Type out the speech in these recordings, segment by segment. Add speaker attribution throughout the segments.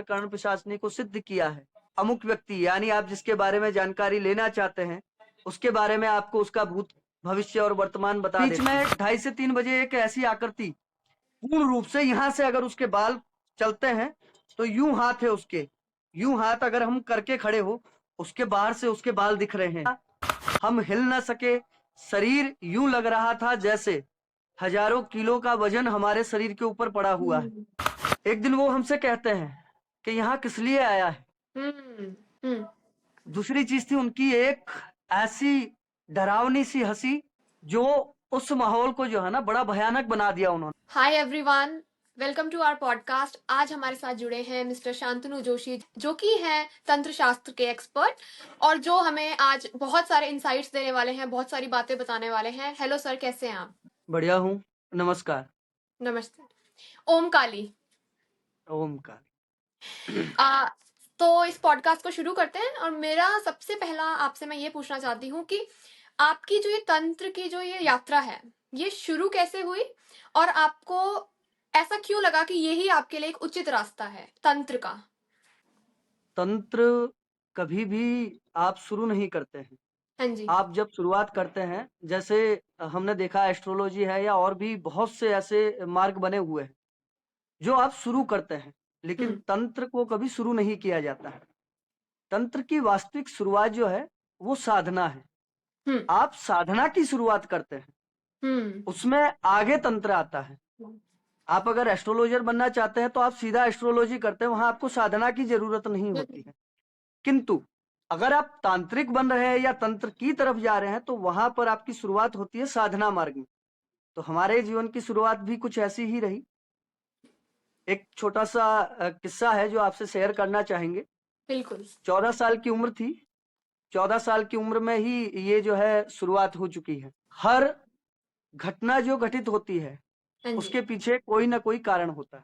Speaker 1: कर्ण पिशाच ने को सिद्ध किया है। अमुक व्यक्ति यानी आप जिसके बारे में जानकारी लेना चाहते हैं उसके बारे में आपको उसका भूत भविष्य और वर्तमान बता बीच में 2:30 से 3 बजे एक ऐसी आकृति पूर्ण रूप से यहाँ से अगर उसके बाल चलते हैं तो यूं हाथ है उसके, यूं हाथ अगर हम करके खड़े हो उसके बाहर से उसके बाल दिख रहे हैं। हम हिल ना सके, शरीर यूं लग रहा था जैसे हजारों किलो का वजन हमारे शरीर के ऊपर पड़ा हुआ है। एक दिन वो हमसे कहते हैं कि यहाँ किस लिए आया है। दूसरी चीज थी उनकी एक ऐसी डरावनी सी हंसी जो उस माहौल को जो है ना बड़ा भयानक बना दिया उन्होंने।
Speaker 2: Hi everyone, welcome to our podcast. आज हमारे साथ जुड़े हैं मिस्टर शांतनु जोशी, जो कि हैं तंत्र शास्त्र के एक्सपर्ट और जो हमें आज बहुत सारे इंसाइट्स देने वाले हैं, बहुत सारी बातें बताने वाले हैं। हेलो सर, कैसे हैं आप?
Speaker 1: बढ़िया हूँ, नमस्कार।
Speaker 2: नमस्ते। ओम काली।
Speaker 1: ओम काली।
Speaker 2: तो इस पॉडकास्ट को शुरू करते हैं और मेरा सबसे पहला आपसे मैं ये पूछना चाहती हूँ कि आपकी जो ये तंत्र की जो ये यात्रा है, ये शुरू कैसे हुई और आपको ऐसा क्यों लगा कि यही आपके लिए एक उचित रास्ता है तंत्र का?
Speaker 1: तंत्र कभी भी आप शुरू नहीं करते हैं।
Speaker 2: हाँ जी।
Speaker 1: आप जब शुरुआत करते हैं, जैसे हमने देखा एस्ट्रोलॉजी है या और भी बहुत से ऐसे मार्ग बने हुए हैं जो आप शुरू करते हैं, लेकिन तंत्र को कभी शुरू नहीं किया जाता है। तंत्र की वास्तविक शुरुआत जो है वो साधना है। आप साधना की शुरुआत करते हैं, उसमें आगे तंत्र आता है। आप अगर एस्ट्रोलॉजर बनना चाहते हैं तो आप सीधा एस्ट्रोलॉजी करते हैं, वहां आपको साधना की जरूरत नहीं होती है। किंतु अगर आप तांत्रिक बन रहे हैं या तंत्र की तरफ जा रहे हैं तो वहां पर आपकी शुरुआत होती है साधना मार्ग में। तो हमारे जीवन की शुरुआत भी कुछ ऐसी ही रही। एक छोटा सा किस्सा है जो आपसे शेयर करना चाहेंगे।
Speaker 2: बिल्कुल।
Speaker 1: 14 साल की उम्र थी। 14 साल की उम्र में ही ये जो है शुरुआत हो चुकी है। हर घटना जो घटित होती है उसके पीछे कोई ना कोई कारण होता है।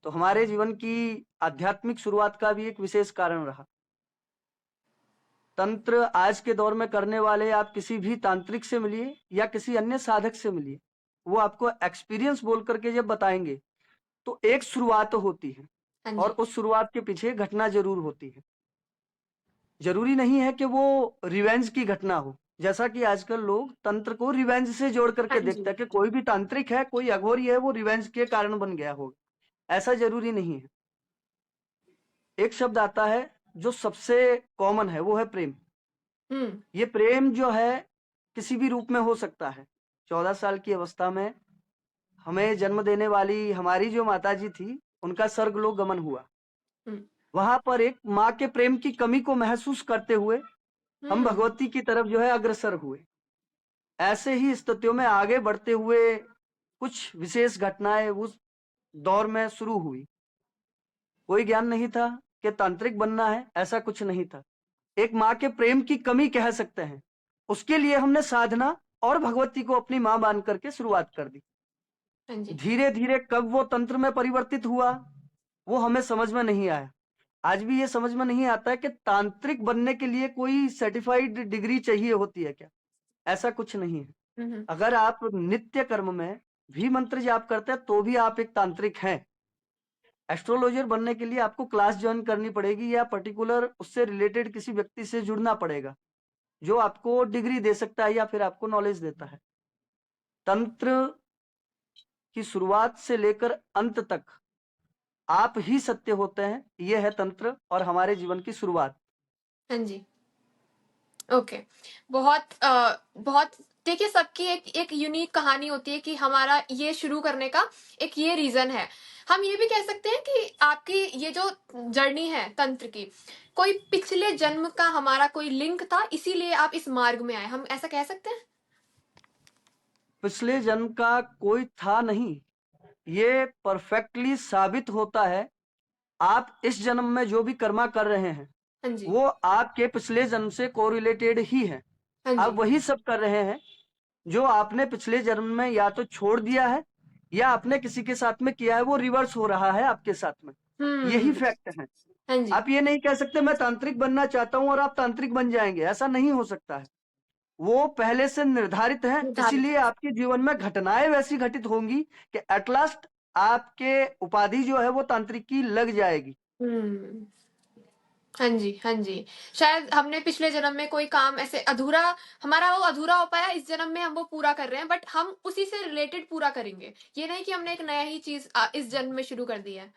Speaker 1: तो हमारे जीवन की आध्यात्मिक शुरुआत का भी एक विशेष कारण रहा। तंत्र आज के दौर में करने वाले आप किसी भी तांत्रिक से मिलिए या किसी अन्य साधक से मिलिए, वो आपको एक्सपीरियंस बोल करके जब बताएंगे तो एक शुरुआत होती है और उस शुरुआत के पीछे घटना जरूर होती है। जरूरी नहीं है कि वो रिवेंज की घटना हो, जैसा कि आजकल लोग तंत्र को रिवेंज से जोड़ करके देखते हैं कि कोई भी तांत्रिक है, कोई अघोरी है, वो रिवेंज के कारण बन गया होगा। ऐसा जरूरी नहीं है। एक शब्द आता है जो सबसे कॉमन है, वो है प्रेम। ये प्रेम जो है किसी भी रूप में हो सकता है। 14 साल की अवस्था में हमें जन्म देने वाली हमारी जो माताजी थी, उनका स्वर्गलोक गमन हुआ। वहां पर एक माँ के प्रेम की कमी को महसूस करते हुए हम भगवती की तरफ जो है अग्रसर हुए। ऐसे ही स्थितियों में आगे बढ़ते हुए कुछ विशेष घटनाएं उस दौर में शुरू हुई। कोई ज्ञान नहीं था कि तांत्रिक बनना है, ऐसा कुछ नहीं था। एक माँ के प्रेम की कमी कह सकते हैं, उसके लिए हमने साधना और भगवती को अपनी माँ मान करके शुरुआत कर दी। धीरे धीरे कब वो तंत्र में परिवर्तित हुआ वो हमें समझ में नहीं आया। आज भी ये समझ में नहीं आता है कि तांत्रिक बनने के लिए कोई सर्टिफाइड डिग्री चाहिए होती है क्या। ऐसा कुछ नहीं है। अगर आप नित्य कर्म में भी मंत्र जाप करते हैं तो भी आप एक तांत्रिक हैं। एस्ट्रोलॉजर बनने के लिए आपको क्लास ज्वाइन करनी पड़ेगी या पर्टिकुलर उससे रिलेटेड किसी व्यक्ति से जुड़ना पड़ेगा जो आपको डिग्री दे सकता है या फिर आपको नॉलेज देता है। तंत्र की शुरुआत से लेकर अंत तक आप ही सत्य होते हैं। यह है तंत्र और हमारे जीवन की शुरुआत।
Speaker 2: हाँ जी। ओके। बहुत देखिए, सबकी एक यूनिक कहानी होती है कि हमारा ये शुरू करने का एक ये रीजन है। हम ये भी कह सकते हैं कि आपकी ये जो जर्नी है तंत्र की, कोई पिछले जन्म का हमारा कोई लिंक था, इसीलिए आप इस मार्ग में आए, हम ऐसा कह सकते हैं?
Speaker 1: पिछले जन्म का कोई था नहीं, ये परफेक्टली साबित होता है आप इस जन्म में जो भी कर्मा कर रहे हैं वो आपके पिछले जन्म से कोरिलेटेड ही है। आप वही सब कर रहे हैं जो आपने पिछले जन्म में या तो छोड़ दिया है या आपने किसी के साथ में किया है, वो रिवर्स हो रहा है आपके साथ में। यही फैक्ट है। आप ये नहीं कह सकते मैं तांत्रिक बनना चाहता हूं और आप तांत्रिक बन जाएंगे, ऐसा नहीं हो सकता है। वो पहले से निर्धारित है, इसीलिए आपके जीवन में घटनाएं वैसी घटित होंगी कि एट लास्ट आपके उपाधि जो है वो तांत्रिक की लग जाएगी।
Speaker 2: हम्म। हाँ जी, हाँ जी। शायद हमने पिछले जन्म में कोई काम ऐसे अधूरा, हमारा वो अधूरा हो पाया, इस जन्म में हम वो पूरा कर रहे हैं, बट हम उसी से रिलेटेड पूरा करेंगे। ये नहीं कि हमने एक नया ही चीज़ इस जन्म में शुरू कर दी है।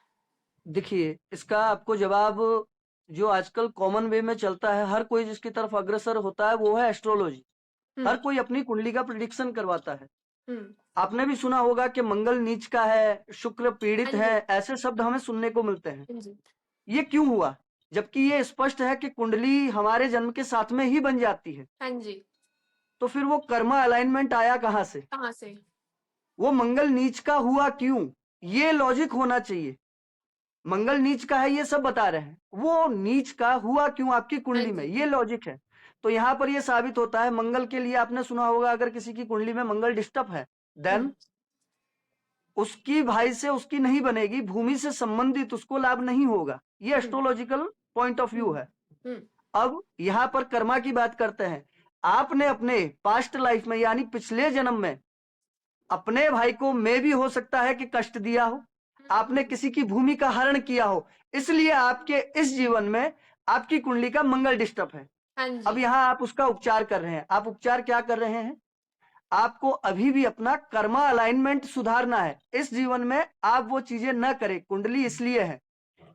Speaker 1: देखिए, इसका आपको जवाब जो आजकल कॉमन वे में चलता है, हर कोई जिसकी तरफ अग्रसर होता है, वो है एस्ट्रोलॉजी।
Speaker 2: हुँ,
Speaker 1: हर कोई अपनी कुंडली का प्रिडिक्शन करवाता है।
Speaker 2: हुँ।
Speaker 1: आपने भी सुना होगा कि मंगल नीच का है, शुक्र
Speaker 2: हाँ
Speaker 1: पीड़ित है,
Speaker 2: जी,
Speaker 1: ऐसे शब्द हमें सुनने को मिलते हैं।
Speaker 2: हाँ जी।
Speaker 1: ये क्यों हुआ? जबकि ये स्पष्ट है कि कुंडली हमारे जन्म के साथ में ही बन जाती है।
Speaker 2: हाँ जी।
Speaker 1: तो फिर वो कर्मा अलाइनमेंट आया कहाँ से?
Speaker 2: कहाँ से?
Speaker 1: वो मंगल नीच का हुआ क्यों? ये लॉजिक होना चाहिए। मंगल नीच का है, ये सब बता रहे हैं, वो नीच का हुआ क्यों आपकी
Speaker 2: हाँ
Speaker 1: कुंडली में,
Speaker 2: जी।
Speaker 1: ये लॉजिक है। तो यहाँ पर ये साबित होता है, मंगल के लिए आपने सुना होगा, अगर किसी की कुंडली में मंगल डिस्टर्ब है,
Speaker 2: हुँ,
Speaker 1: देन उसकी भाई से उसकी नहीं बनेगी, भूमि से संबंधित उसको लाभ नहीं होगा। ये
Speaker 2: हुँ,
Speaker 1: एस्ट्रोलॉजिकल पॉइंट ऑफ व्यू
Speaker 2: हुँ,
Speaker 1: है।
Speaker 2: हुँ,
Speaker 1: अब यहाँ पर कर्मा की बात करते हैं। आपने अपने पास्ट लाइफ में, यानी पिछले जन्म में, अपने भाई को मे भी हो सकता है कि कष्ट दिया हो, आपने
Speaker 2: हुँ।
Speaker 1: किसी की भूमि का हरण किया हो, इसलिए आपके इस जीवन में आपकी कुंडली का मंगल डिस्टर्ब है।
Speaker 2: हाँ
Speaker 1: अब
Speaker 2: जी।
Speaker 1: यहाँ आप उसका उपचार कर रहे हैं। आप उपचार क्या कर रहे हैं? आपको अभी भी अपना कर्मा अलाइनमेंट सुधारना है। इस जीवन में आप वो चीजें न करें। कुंडली इसलिए है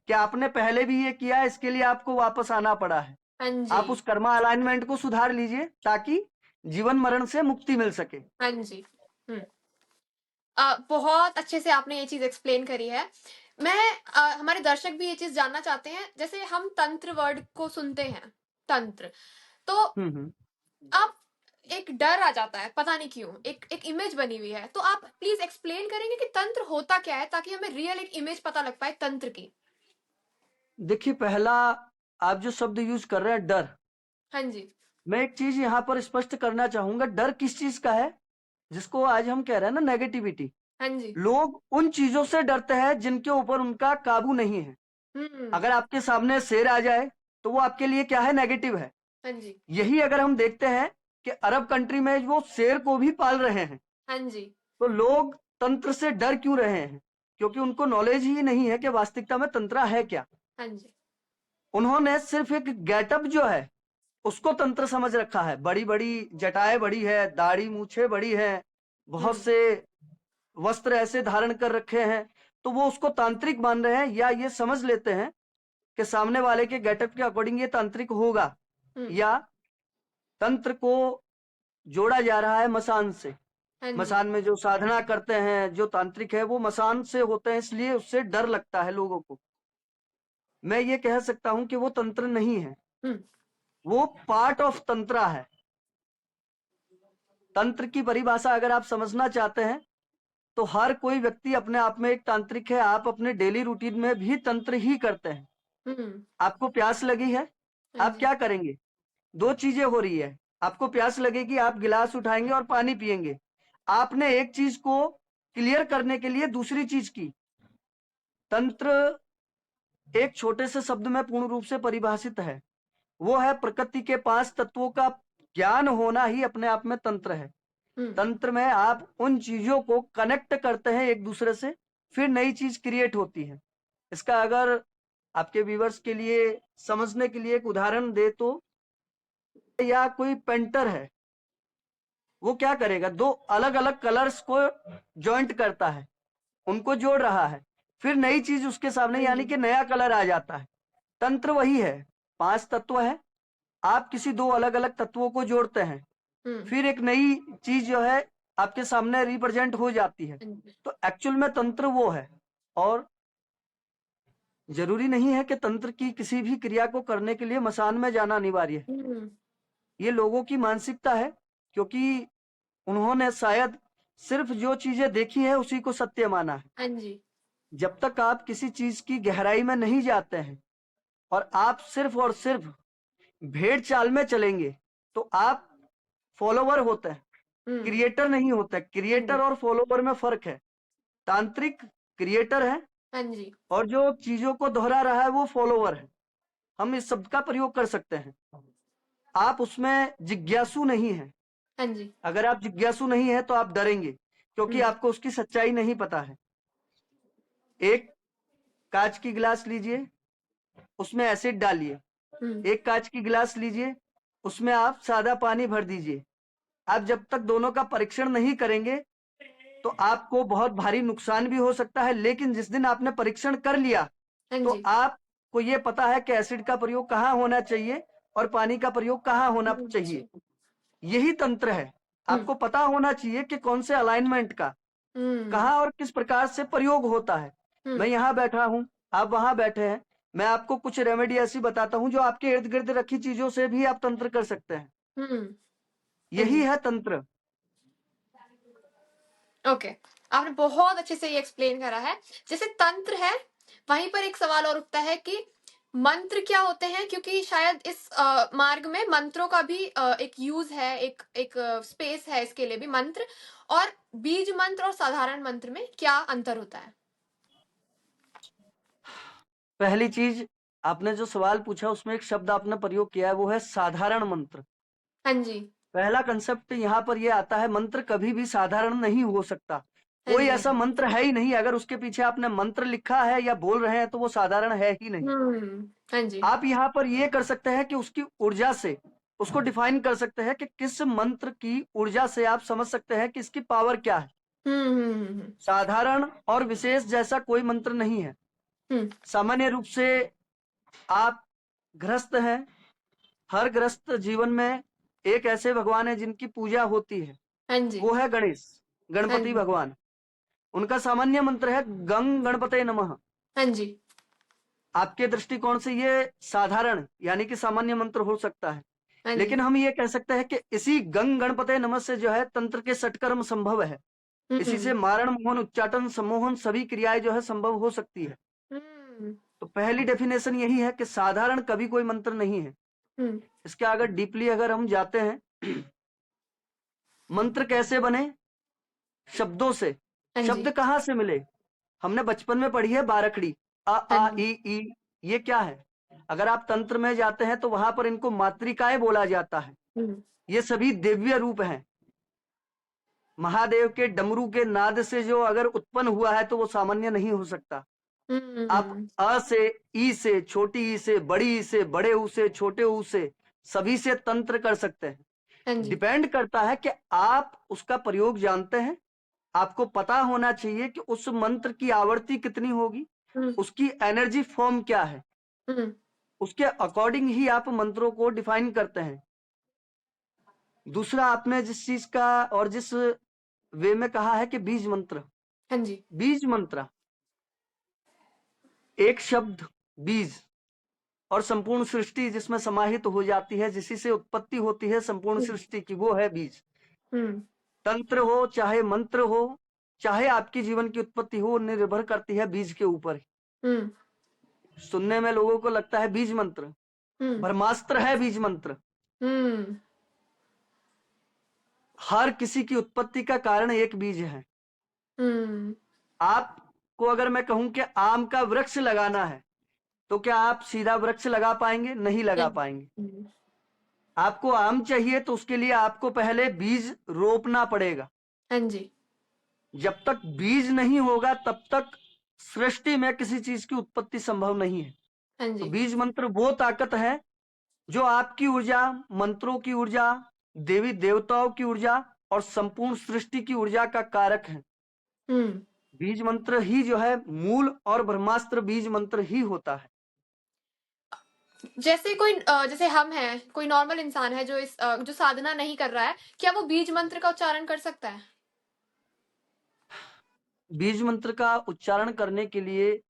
Speaker 1: कि आपने पहले भी ये किया, इसके लिए आपको वापस आना पड़ा है।
Speaker 2: हाँ जी।
Speaker 1: आप उस कर्मा अलाइनमेंट को सुधार लीजिए ताकि जीवन मरण से मुक्ति मिल सके।
Speaker 2: हाँ जी। हुँ। बहुत अच्छे से आपने ये चीज़ एक्सप्लेन करी है। हमारे दर्शक भी ये चीज़ जानना चाहते हैं, जैसे हम तंत्र वर्ड को सुनते हैं, तंत्र, तो
Speaker 1: हम्म।
Speaker 2: अब एक डर आ जाता है, पता नहीं क्यों? एक एक इमेज बनी हुई है, तो आप प्लीज़ एक्सप्लेन करेंगे कि तंत्र होता क्या है? ताकि हमें रियल एक इमेज पता लग पाए तंत्र की।
Speaker 1: देखिए, पहला आप जो शब्द यूज कर रहे हैं, डर,
Speaker 2: हाँ जी।
Speaker 1: मैं एक चीज यहाँ पर स्पष्ट करना चाहूंगा। डर किस चीज का है? जिसको आज हम कह रहे हैं ना, नेगेटिविटी।
Speaker 2: हाँ जी।
Speaker 1: लोग उन चीजों से डरते हैं जिनके ऊपर उनका काबू नहीं है।
Speaker 2: हुँ।
Speaker 1: अगर आपके सामने शेर आ जाए तो वो आपके लिए क्या है? नेगेटिव है।
Speaker 2: हाँ जी।
Speaker 1: यही अगर हम देखते हैं कि अरब कंट्री में वो शेर को भी पाल रहे हैं,
Speaker 2: हाँ जी।
Speaker 1: तो लोग तंत्र से डर क्यों रहे हैं? क्योंकि उनको नॉलेज ही नहीं है कि वास्तविकता में तंत्र है क्या।
Speaker 2: हाँ जी।
Speaker 1: उन्होंने सिर्फ एक गेटअप जो है उसको तंत्र समझ रखा है। बड़ी बड़ी जटाएं बड़ी है, दाढ़ी मूछे बड़ी है, बहुत
Speaker 2: हुँ।
Speaker 1: से वस्त्र ऐसे धारण कर रखे हैं, तो वो उसको तांत्रिक मान रहे हैं, या ये समझ लेते हैं कि सामने वाले के गेटअप के अकॉर्डिंग ये तांत्रिक होगा,
Speaker 2: हुँ।
Speaker 1: या तंत्र को जोड़ा जा रहा है मसान से।
Speaker 2: हाँ जी।
Speaker 1: मसान में जो साधना करते हैं, जो तांत्रिक है, वो मसान से होते हैं, इसलिए उससे डर लगता है लोगों को। मैं ये कह सकता हूं कि वो तंत्र नहीं है,
Speaker 2: हुँ।
Speaker 1: वो पार्ट ऑफ तंत्रा है। तंत्र की परिभाषा अगर आप समझना चाहते हैं, तो हर कोई व्यक्ति अपने आप में एक तांत्रिक है। आप अपने डेली रूटीन में भी तंत्र ही करते हैं।
Speaker 2: हुँ।
Speaker 1: आपको प्यास लगी है,
Speaker 2: हाँ
Speaker 1: आप
Speaker 2: जी।
Speaker 1: क्या करेंगे? दो चीजें हो रही है। आपको प्यास लगेगी, आप गिलास उठाएंगे और पानी पिएंगे। आपने एक चीज को क्लियर करने के लिए दूसरी चीज की। तंत्र एक छोटे से शब्द में पूर्ण रूप से परिभाषित है। वो है प्रकृति के 5 तत्वों का ज्ञान होना ही अपने आप में तंत्र है।
Speaker 2: हुँ।
Speaker 1: तंत्र में आप उन चीजों को कनेक्ट करते हैं एक दूसरे से, फिर नई चीज क्रिएट होती है। इसका अगर आपके व्यूवर्स के लिए समझने के लिए एक उदाहरण दे तो, या कोई पेंटर है, वो क्या करेगा? दो अलग अलग कलर्स को जॉइंट करता है, उनको जोड़ रहा है, फिर नई चीज उसके सामने,
Speaker 2: हाँ
Speaker 1: यानी
Speaker 2: जी।
Speaker 1: कि नया कलर आ जाता है। तंत्र वही है। 5 तत्व है, आप किसी दो अलग अलग तत्वों को जोड़ते हैं,
Speaker 2: हुँ।
Speaker 1: फिर एक नई चीज जो है आपके सामने रिप्रेजेंट हो जाती है।
Speaker 2: हाँ जी।
Speaker 1: तो एक्चुअल में तंत्र वो है। और जरूरी नहीं है कि तंत्र की किसी भी क्रिया को करने के लिए मसान में जाना अनिवार्य है।
Speaker 2: हुँ।
Speaker 1: ये लोगों की मानसिकता है, क्योंकि उन्होंने शायद सिर्फ जो चीजें देखी है उसी को सत्य माना है।
Speaker 2: हाँ जी।
Speaker 1: जब तक आप किसी चीज की गहराई में नहीं जाते हैं और आप सिर्फ और सिर्फ भेड़ चाल में चलेंगे, तो आप फॉलोवर होते हैं,
Speaker 2: हुँ।
Speaker 1: क्रिएटर नहीं होते।
Speaker 2: हाँ
Speaker 1: क्रिएटर
Speaker 2: जी।
Speaker 1: और फॉलोवर में फर्क है। तांत्रिक क्रिएटर है,
Speaker 2: हाँ जी।
Speaker 1: और जो चीजों को दोहरा रहा है वो फॉलोवर है। हम इस शब्द का प्रयोग कर सकते हैं। आप उसमें जिज्ञासु नहीं है।
Speaker 2: हाँ जी।
Speaker 1: अगर आप जिज्ञासु नहीं है तो आप डरेंगे, क्योंकि
Speaker 2: हुँ।
Speaker 1: आपको उसकी सच्चाई नहीं पता है। एक कांच की गिलास लीजिए, उसमें एसिड डालिए। एक कांच की गिलास लीजिए, उसमें आप सादा पानी भर दीजिए। आप जब तक दोनों का परीक्षण नहीं करेंगे तो आपको बहुत भारी नुकसान भी हो सकता है, लेकिन जिस दिन आपने परीक्षण कर लिया तो आपको ये पता है कि एसिड का प्रयोग कहाँ होना चाहिए और पानी का प्रयोग कहाँ होना चाहिए। यही तंत्र है। आपको पता होना चाहिए कि कौन से अलाइनमेंट का कहाँ और किस प्रकार से प्रयोग होता है। मैं यहाँ बैठा हूँ, आप वहां बैठे हैं, मैं आपको कुछ रेमेडी ऐसी बताता हूँ जो आपके इर्द गिर्द रखी चीजों से भी आप तंत्र कर सकते हैं। यही है तंत्र।
Speaker 2: ओके, आपने बहुत अच्छे से ये एक्सप्लेन करा है। जैसे तंत्र है, वहीं पर एक सवाल और उठता है कि मंत्र क्या होते हैं, क्योंकि शायद इस मार्ग में मंत्रों का भी एक यूज है, एक स्पेस है इसके लिए भी। मंत्र और बीज मंत्र और साधारण मंत्र में क्या अंतर होता है?
Speaker 1: पहली चीज, आपने जो सवाल पूछा उसमें एक शब्द आपने प्रयोग किया है, वो है साधारण मंत्र।
Speaker 2: हाँ जी।
Speaker 1: पहला कंसेप्ट यहाँ पर ये आता है, मंत्र कभी भी साधारण नहीं हो सकता। कोई ऐसा मंत्र है ही नहीं, अगर उसके पीछे आपने मंत्र लिखा है या बोल रहे हैं तो वो साधारण है ही नहीं।
Speaker 2: हाँ जी।
Speaker 1: आप यहाँ पर ये कर सकते हैं कि उसकी ऊर्जा से उसको डिफाइन कर सकते हैं कि किस मंत्र की ऊर्जा से आप समझ सकते हैं कि इसकी पावर क्या है। साधारण और विशेष जैसा कोई मंत्र नहीं है। सामान्य रूप से आप गृहस्थ हैं, हर गृहस्थ जीवन में एक ऐसे भगवान है जिनकी पूजा होती है।
Speaker 2: हाँ जी।
Speaker 1: वो है गणेश, गणपति भगवान। उनका सामान्य मंत्र है गंग गणपते नमः।
Speaker 2: हाँ जी।
Speaker 1: आपके दृष्टिकोण से ये साधारण यानी कि सामान्य मंत्र हो सकता है, लेकिन हम ये कह सकते हैं कि इसी गंग गणपते नमः से जो है तंत्र के षटकर्म संभव है। इसी से मारण, मोहन, उच्चाटन, सम्मोहन सभी क्रियाएं जो है संभव हो सकती है। तो पहली डेफिनेशन यही है कि साधारण कभी कोई मंत्र नहीं है। इसके अगर डीपली अगर हम जाते हैं, मंत्र कैसे बने? शब्दों से। शब्द कहाँ से मिले? हमने बचपन में पढ़ी है बारकड़ी, अ आ ई। ये क्या है? अगर आप तंत्र में जाते हैं तो वहां पर इनको मातृकाएं बोला जाता है। ये सभी दिव्य रूप हैं। महादेव के डमरू के नाद से जो अगर उत्पन्न हुआ है तो वो सामान्य नहीं हो सकता। आप अ से, ई से, छोटी ई से, बड़ी ई से, बड़े ऊ से, छोटे ऊ से, सभी से तंत्र कर सकते हैं। डिपेंड करता है कि आप उसका प्रयोग जानते हैं। आपको पता होना चाहिए कि उस मंत्र की आवृत्ति कितनी होगी, उसकी एनर्जी फॉर्म क्या है, उसके अकॉर्डिंग ही आप मंत्रों को डिफाइन करते हैं। दूसरा, आपने जिस चीज का और जिस वे में कहा है कि बीज मंत्र।
Speaker 2: हाँ जी।
Speaker 1: बीज मंत्र, एक शब्द बीज और संपूर्ण सृष्टि जिसमें समाहित हो जाती है, जिसी से उत्पत्ति होती है संपूर्ण सृष्टि की, वो है बीज। तंत्र हो चाहे मंत्र हो, चाहे आपकी जीवन की उत्पत्ति हो, निर्भर करती है बीज के ऊपर। सुनने में लोगों को लगता है बीज मंत्र, ब्रह्मास्त्र है बीज मंत्र। हर किसी की उत्पत्ति का कारण एक बीज है। आपको अगर मैं कहूं कि आम का वृक्ष लगाना है तो क्या आप सीधा वृक्ष लगा पाएंगे? नहीं लगा पाएंगे। आपको आम चाहिए तो उसके लिए आपको पहले बीज रोपना पड़ेगा।
Speaker 2: हाँ जी।
Speaker 1: जब तक बीज नहीं होगा तब तक सृष्टि में किसी चीज की उत्पत्ति संभव नहीं है।
Speaker 2: हाँ जी।
Speaker 1: तो बीज मंत्र वो ताकत है जो आपकी ऊर्जा, मंत्रों की ऊर्जा, देवी देवताओं की ऊर्जा और संपूर्ण सृष्टि की ऊर्जा का कारक है। बीज मंत्र ही जो है मूल, और ब्रह्मास्त्र बीज मंत्र ही होता है।
Speaker 2: जैसे कोई जैसे हम हैं, कोई नॉर्मल इंसान है जो जो साधना नहीं कर रहा है, क्या वो बीज मंत्र का उच्चारण कर सकता है?
Speaker 1: बीज मंत्र का उच्चारण करने के लिए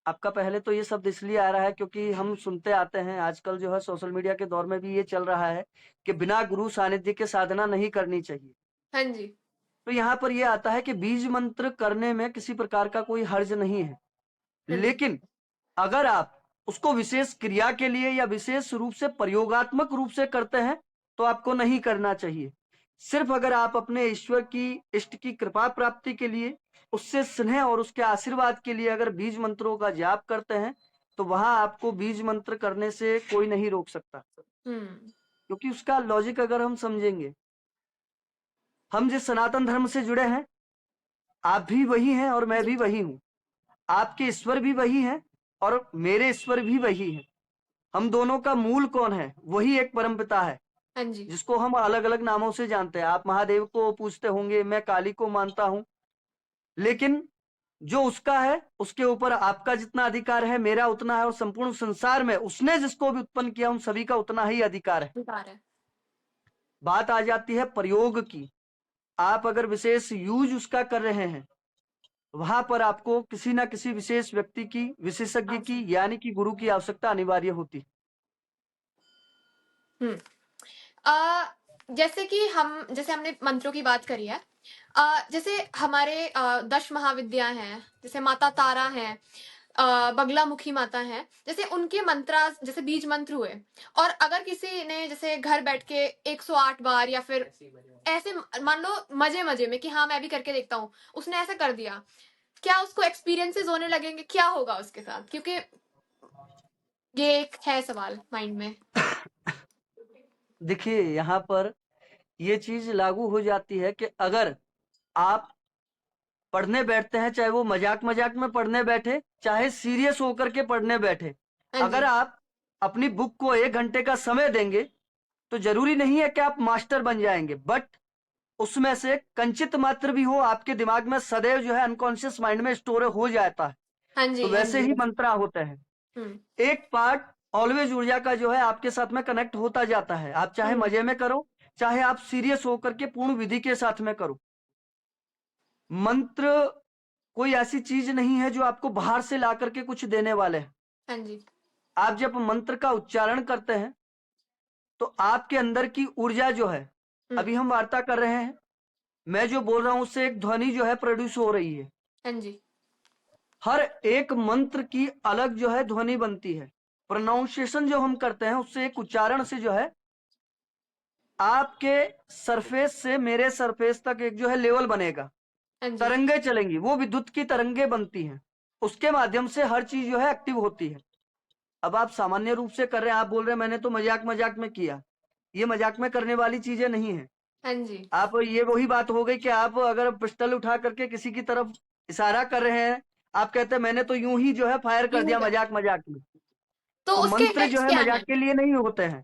Speaker 1: आपका पहले तो ये शब्द इसलिए आ रहा है क्योंकि हम सुनते आते हैं, आजकल जो है सोशल मीडिया के दौर में भी ये चल रहा है कि बिना गुरु सानिध्य के साधना नहीं करनी चाहिए।
Speaker 2: हाँ जी।
Speaker 1: तो यहाँ पर ये आता है कि बीज मंत्र करने में किसी प्रकार का कोई हर्ज नहीं है, लेकिन अगर आप उसको विशेष क्रिया के लिए या विशेष रूप से प्रयोगात्मक रूप से करते हैं तो आपको नहीं करना चाहिए। सिर्फ अगर आप अपने ईश्वर की, इष्ट की कृपा प्राप्ति के लिए, उससे स्नेह और उसके आशीर्वाद के लिए अगर बीज मंत्रों का जाप करते हैं तो वहां आपको बीज मंत्र करने से कोई नहीं रोक सकता। क्योंकि उसका लॉजिक अगर हम समझेंगे, हम जिस सनातन धर्म से जुड़े हैं, आप भी वही हैं और मैं भी वही हूं। आपके ईश्वर भी वही हैं और मेरे ईश्वर भी वही है। हम दोनों का मूल कौन है? वही एक परमपिता है,
Speaker 2: हाँ जी।
Speaker 1: जिसको हम अलग अलग नामों से जानते हैं। आप महादेव को पूछते होंगे, मैं काली को मानता हूं, लेकिन जो उसका है उसके ऊपर आपका जितना अधिकार है, मेरा उतना है, और संपूर्ण संसार में उसने जिसको भी उत्पन्न किया उन सभी का उतना ही अधिकार है।
Speaker 2: अधिकार है।
Speaker 1: बात आ जाती है प्रयोग की। आप अगर विशेष यूज उसका कर रहे हैं, वहां पर आपको किसी ना किसी विशेष व्यक्ति की, विशेषज्ञ की, यानी कि गुरु की आवश्यकता अनिवार्य होती है।
Speaker 2: हम्म। जैसे कि जैसे हमने मंत्रों की बात करी है, जैसे हमारे 10 महाविद्या हैं, जैसे माता तारा है, बगलामुखी माता है, जैसे उनके मंत्रा जैसे बीज मंत्र हुए, और अगर किसी ने जैसे घर बैठ के 108 बार या फिर ऐसे मान लो मजे मजे में कि हाँ मैं भी करके देखता हूँ, उसने ऐसा कर दिया, क्या उसको एक्सपीरियंसेस होने लगेंगे? क्या होगा उसके साथ? क्योंकि ये एक है सवाल माइंड में।
Speaker 1: देखिए, यहाँ पर ये चीज लागू हो जाती है कि अगर आप पढ़ने बैठते हैं, चाहे वो मजाक मजाक में पढ़ने बैठे, चाहे सीरियस होकर के पढ़ने बैठे,
Speaker 2: हाँ
Speaker 1: अगर
Speaker 2: जी।
Speaker 1: आप अपनी बुक को 1 घंटे का समय देंगे तो जरूरी नहीं है कि आप मास्टर बन जाएंगे, बट उसमें से कंचित मात्र भी हो आपके दिमाग में सदैव जो है अनकॉन्शियस माइंड में स्टोर हो जाता है।
Speaker 2: हाँ
Speaker 1: तो
Speaker 2: जी। हाँ
Speaker 1: वैसे
Speaker 2: जी।
Speaker 1: ही मंत्रा होते हैं।
Speaker 2: हम्म।
Speaker 1: एक पार्ट ऑलवेज ऊर्जा का जो है आपके साथ में कनेक्ट होता जाता है। आप चाहे
Speaker 2: हम्म।
Speaker 1: मजे में करो, चाहे आप सीरियस होकर के पूर्ण विधि के साथ में करो। मंत्र कोई ऐसी चीज नहीं है जो आपको बाहर से ला करके कुछ देने वाले हैं।
Speaker 2: हाँ जी।
Speaker 1: आप जब मंत्र का उच्चारण करते हैं तो आपके अंदर की ऊर्जा जो है,
Speaker 2: हम्म।
Speaker 1: अभी हम वार्ता कर रहे हैं, मैं जो बोल रहा हूं उससे एक ध्वनि जो है प्रोड्यूस हो रही है।
Speaker 2: हाँ जी।
Speaker 1: हर एक मंत्र की अलग जो है ध्वनि बनती है। प्रोनाउंसिएशन जो हम करते हैं उससे, एक उच्चारण से जो है आपके सरफेस से मेरे सरफेस तक एक जो है लेवल बनेगा,
Speaker 2: हाँ जी।
Speaker 1: तरंगे चलेंगी, वो विद्युत की तरंगे बनती हैं, उसके माध्यम से हर चीज जो है एक्टिव होती है। अब आप सामान्य रूप से कर रहे हैं, आप बोल रहे हैं मैंने तो मजाक मजाक में किया, ये मजाक में करने वाली चीजें नहीं है।
Speaker 2: हाँ जी।
Speaker 1: आप, ये वही बात हो गई कि आप अगर पिस्टल उठा करके किसी की तरफ इशारा कर रहे हैं, आप कहते हैं मैंने तो यूं ही जो है फायर कर
Speaker 2: यूं ही
Speaker 1: दिया
Speaker 2: कर,
Speaker 1: मजाक मजाक में।
Speaker 2: तो
Speaker 1: तो
Speaker 2: उसके
Speaker 1: मंत्र जो
Speaker 2: इफेक्ट्स
Speaker 1: है
Speaker 2: क्या
Speaker 1: मजाक
Speaker 2: हैं?
Speaker 1: के लिए नहीं होते हैं।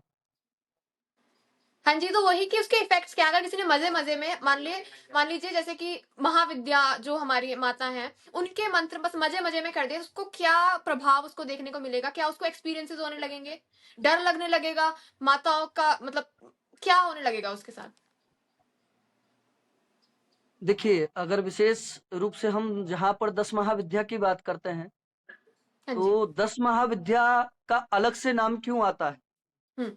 Speaker 2: हाँ जी, तो वही कि उसके इफेक्ट्स क्या, अगर किसी ने मजे मजे में मान लीजिए जैसे कि महाविद्या जो हमारी माता है, उनके मंत्र बस मजे मजे में कर दिए, उसको क्या प्रभाव उसको देखने को मिलेगा? क्या उसको एक्सपीरियंसेस होने लगेंगे? डर लगने लगेगा? माताओं का मतलब क्या होने लगेगा उसके साथ?
Speaker 1: देखिए, अगर विशेष रूप से हम जहां पर 10 महाविद्या की बात करते हैं,
Speaker 2: हाँ जी।
Speaker 1: तो 10 महाविद्या का अलग से नाम क्यों आता है?
Speaker 2: हम्म।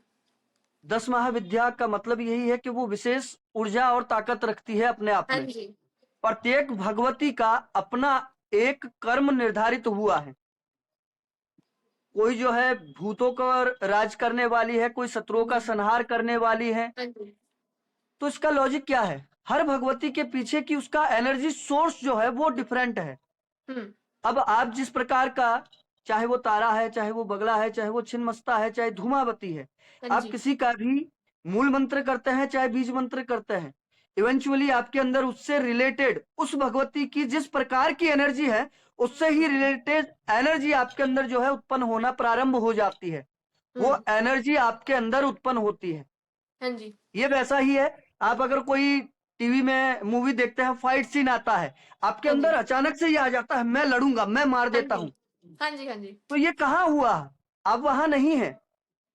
Speaker 1: 10 महाविद्या का मतलब यही है कि वो विशेष ऊर्जा और ताकत रखती है अपने आप
Speaker 2: हाँ
Speaker 1: में।
Speaker 2: जी।
Speaker 1: प्रत्येक भगवती का अपना एक कर्म निर्धारित हुआ है। कोई जो है भूतों पर राज करने वाली है, कोई शत्रुओं का संहार करने वाली है।
Speaker 2: हाँ जी।
Speaker 1: तो इसका लॉजिक क्या है? हर भगवती के पीछे की उसका एनर्जी सोर्स जो है वो डिफरेंट है।
Speaker 2: हम्म।
Speaker 1: अब आप जिस प्रकार का, चाहे वो तारा है, चाहे वो बगला है, चाहे वो छिन्नमस्ता है, चाहे धूमावती है,
Speaker 2: हाँ
Speaker 1: आप
Speaker 2: जी।
Speaker 1: किसी का भी मूल मंत्र करते हैं चाहे बीज मंत्र करते हैं, इवेंचुअली आपके अंदर उससे रिलेटेड, उस भगवती की जिस प्रकार की एनर्जी है उससे ही रिलेटेड एनर्जी आपके अंदर जो है उत्पन्न होना प्रारंभ हो जाती है। वो
Speaker 2: हम्म।
Speaker 1: एनर्जी आपके अंदर उत्पन्न होती है।
Speaker 2: हाँ जी।
Speaker 1: ये वैसा ही है। आप अगर कोई टीवी में मूवी देखते हैं, फाइट सीन आता है, आपके
Speaker 2: हाँ
Speaker 1: अंदर
Speaker 2: जी।
Speaker 1: अचानक से ये आ जाता है मैं लड़ूंगा, मैं मार
Speaker 2: हाँ
Speaker 1: देता
Speaker 2: जी।
Speaker 1: हूं।
Speaker 2: हाँ जी। हाँ जी।
Speaker 1: तो ये कहाँ हुआ? अब वहां नहीं है,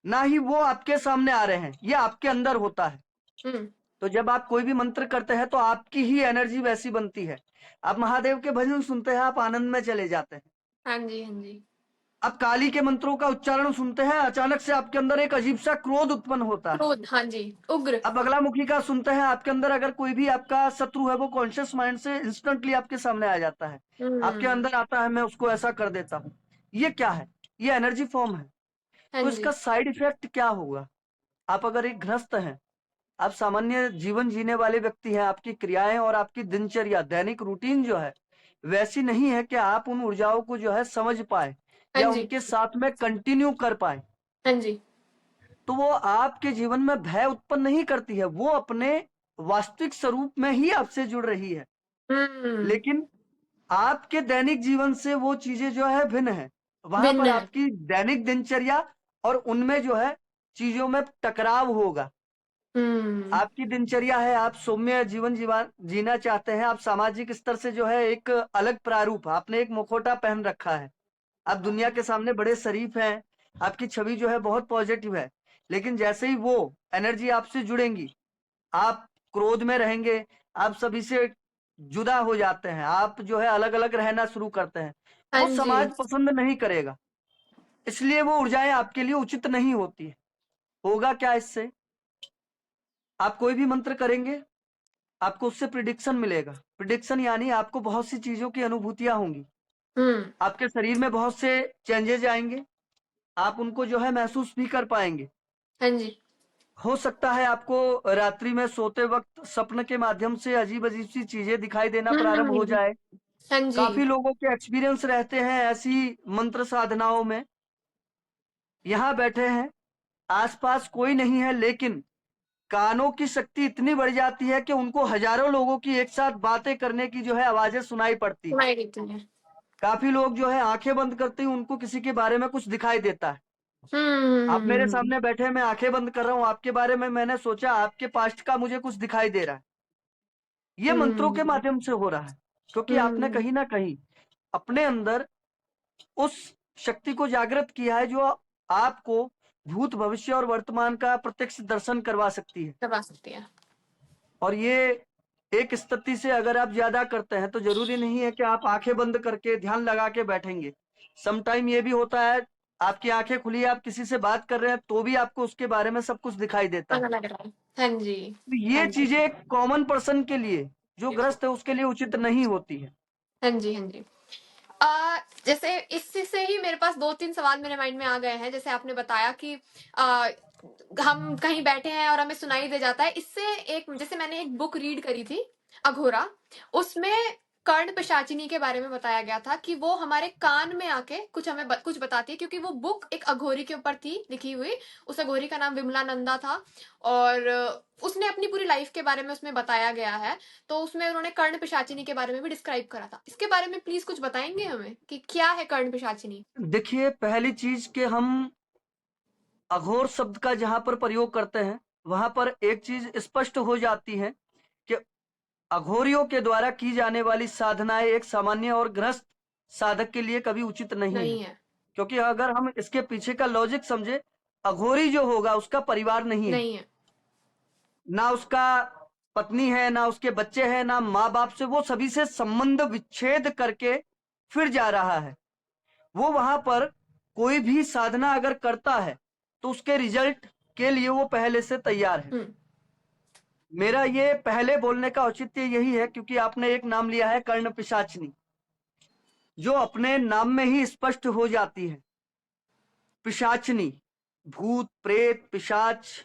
Speaker 1: ना ही वो आपके सामने आ रहे हैं, ये आपके अंदर होता है।
Speaker 2: हम्म।
Speaker 1: तो जब आप कोई भी मंत्र करते हैं तो आपकी ही एनर्जी वैसी बनती है। आप महादेव के भजन सुनते हैं, आप आनंद में चले जाते हैं।
Speaker 2: हाँ जी। हाँ जी।
Speaker 1: आप काली के मंत्रों का उच्चारण सुनते हैं, अचानक से आपके अंदर एक अजीब सा क्रोध उत्पन्न होता है।
Speaker 2: क्रोध, हाँ जी, उग्र।
Speaker 1: अब बगलामुखी का सुनते हैं, आपके अंदर अगर कोई भी आपका शत्रु है, वो कॉन्शियस माइंड से इंस्टेंटली आपके सामने आ जाता है, आपके
Speaker 2: हम्म।
Speaker 1: अंदर आता है मैं उसको ऐसा कर देता हूँ। ये क्या है? ये एनर्जी फॉर्म है।
Speaker 2: हाँ
Speaker 1: तो
Speaker 2: जी।
Speaker 1: इसका साइड इफेक्ट क्या होगा? आप अगर एक गृहस्थ हैं, आप सामान्य जीवन जीने वाले व्यक्ति हैं, आपकी क्रियाएं और आपकी दिनचर्या, दैनिक रूटीन जो है वैसी नहीं है कि आप उन ऊर्जाओं को जो है समझ पाए
Speaker 2: हाँ
Speaker 1: या
Speaker 2: जी।
Speaker 1: उनके साथ में कंटिन्यू कर पाए।
Speaker 2: हाँ जी।
Speaker 1: तो वो आपके जीवन में भय उत्पन्न नहीं करती है, वो अपने वास्तविक स्वरूप में ही आपसे जुड़ रही है।
Speaker 2: हम्म।
Speaker 1: लेकिन आपके दैनिक जीवन से वो चीजें जो है भिन्न है। वहां
Speaker 2: भिन्न
Speaker 1: पर
Speaker 2: है।
Speaker 1: आपकी दैनिक दिनचर्या और उनमें जो है चीजों में टकराव होगा। आपकी दिनचर्या है, आप सौम्य जीवन जीना चाहते हैं, आप सामाजिक स्तर से जो है एक अलग प्रारूप, आपने एक मुखौटा पहन रखा है, आप दुनिया के सामने बड़े शरीफ हैं, आपकी छवि जो है बहुत पॉजिटिव है। लेकिन जैसे ही वो एनर्जी आपसे जुड़ेंगी, आप क्रोध में रहेंगे, आप सभी से जुदा हो जाते हैं, आप जो है अलग अलग रहना शुरू करते हैं,
Speaker 2: हाँ
Speaker 1: वो
Speaker 2: जी।
Speaker 1: समाज पसंद नहीं करेगा। इसलिए वो ऊर्जाएं आपके लिए उचित नहीं होती है। होगा क्या इससे? आप कोई भी मंत्र करेंगे, आपको उससे प्रिडिक्शन मिलेगा। प्रिडिक्शन यानी आपको बहुत सी चीजों की अनुभूतियां होंगी, आपके शरीर में बहुत से चेंजेज आएंगे, आप उनको जो है महसूस भी कर पाएंगे।
Speaker 2: हाँ जी।
Speaker 1: हो सकता है आपको रात्रि में सोते वक्त सपने के माध्यम से अजीब अजीब सी चीजें दिखाई देना प्रारंभ हो जाए।
Speaker 2: हाँ जी।
Speaker 1: काफी लोगों के एक्सपीरियंस रहते हैं ऐसी मंत्र साधनाओं में। यहाँ बैठे हैं, आसपास कोई नहीं है, लेकिन कानों की शक्ति इतनी बढ़ जाती है कि उनको हजारों लोगों की एक साथ बातें करने की जो है आवाजें सुनाई पड़ती।
Speaker 2: सुनाई देती है।
Speaker 1: काफी लोग जो है आंखें बंद करते ही उनको किसी के बारे में कुछ दिखाई देता है। आप मेरे
Speaker 2: हम्म।
Speaker 1: सामने बैठे, मैं आंखें बंद कर रहा हूँ, आपके बारे में मैंने सोचा, आपके पास्ट का मुझे कुछ दिखाई दे रहा है। ये मंत्रों के
Speaker 2: हम्म।
Speaker 1: माध्यम से हो रहा है, क्योंकि आपने
Speaker 2: हम्म।
Speaker 1: कहीं ना कहीं अपने अंदर उस शक्ति को जागृत किया है जो आपको भूत भविष्य और वर्तमान का प्रत्यक्ष दर्शन करवा सकती है।
Speaker 2: करवा सकती है।
Speaker 1: और ये एक स्थिति से अगर आप ज्यादा करते हैं तो जरूरी नहीं है कि आप आंखें बंद करके ध्यान लगा के बैठेंगे। सम टाइम ये भी होता है, आपकी आंखें खुली है, आप किसी से बात कर रहे हैं तो भी आपको उसके बारे में सब कुछ दिखाई देता
Speaker 2: पता
Speaker 1: है।
Speaker 2: लग रहा है। हाँ जी।
Speaker 1: तो
Speaker 2: हाँ
Speaker 1: ये
Speaker 2: जी।
Speaker 1: चीजें कॉमन पर्सन के लिए, जो ग्रस्त है, उसके लिए उचित नहीं होती है।
Speaker 2: हाँ जी। हाँ जी। जैसे इससे से ही मेरे पास 2-3 सवाल मेरे माइंड में आ गए हैं। जैसे आपने बताया कि अ, हम कहीं बैठे हैं और हमें सुनाई दे जाता है। इससे एक जैसे मैंने एक बुक रीड करी थी, अघोरा, उसमें कर्ण पिशाचिनी के बारे में बताया गया था कि वो हमारे कान में आके कुछ हमें कुछ बताती है, क्योंकि वो बुक एक अघोरी के ऊपर थी लिखी हुई। उस अघोरी का नाम विमला नंदा था और उसने अपनी पूरी लाइफ के बारे में उसमें बताया गया है। तो उसमें उन्होंने कर्ण पिशाचिनी के बारे में भी डिस्क्राइब करा था। इसके बारे में प्लीज कुछ बताएंगे हमें कि क्या है कर्ण पिशाचिनी?
Speaker 1: देखिए, पहली चीज के हम अघोर शब्द का जहां पर प्रयोग करते हैं, वहां पर एक चीज स्पष्ट हो जाती है कि अघोरियों के द्वारा की जाने वाली साधनाएं एक सामान्य और गृहस्थ साधक के लिए कभी उचित नहीं है।
Speaker 2: नहीं है।
Speaker 1: क्योंकि अगर हम इसके पीछे का लॉजिक समझे, अघोरी जो होगा उसका परिवार नहीं है,
Speaker 2: नहीं है।
Speaker 1: ना उसका पत्नी है, ना उसके बच्चे हैं, ना माँ बाप से, वो सभी से संबंध विच्छेद करके फिर जा रहा है। वो वहां पर कोई भी साधना अगर करता है तो उसके रिजल्ट के लिए वो पहले से तैयार है। मेरा ये पहले बोलने का औचित्य यही है क्योंकि आपने एक नाम लिया है कर्ण पिशाचिनी, जो अपने नाम में ही स्पष्ट हो जाती है। पिशाचिनी, भूत प्रेत पिशाच,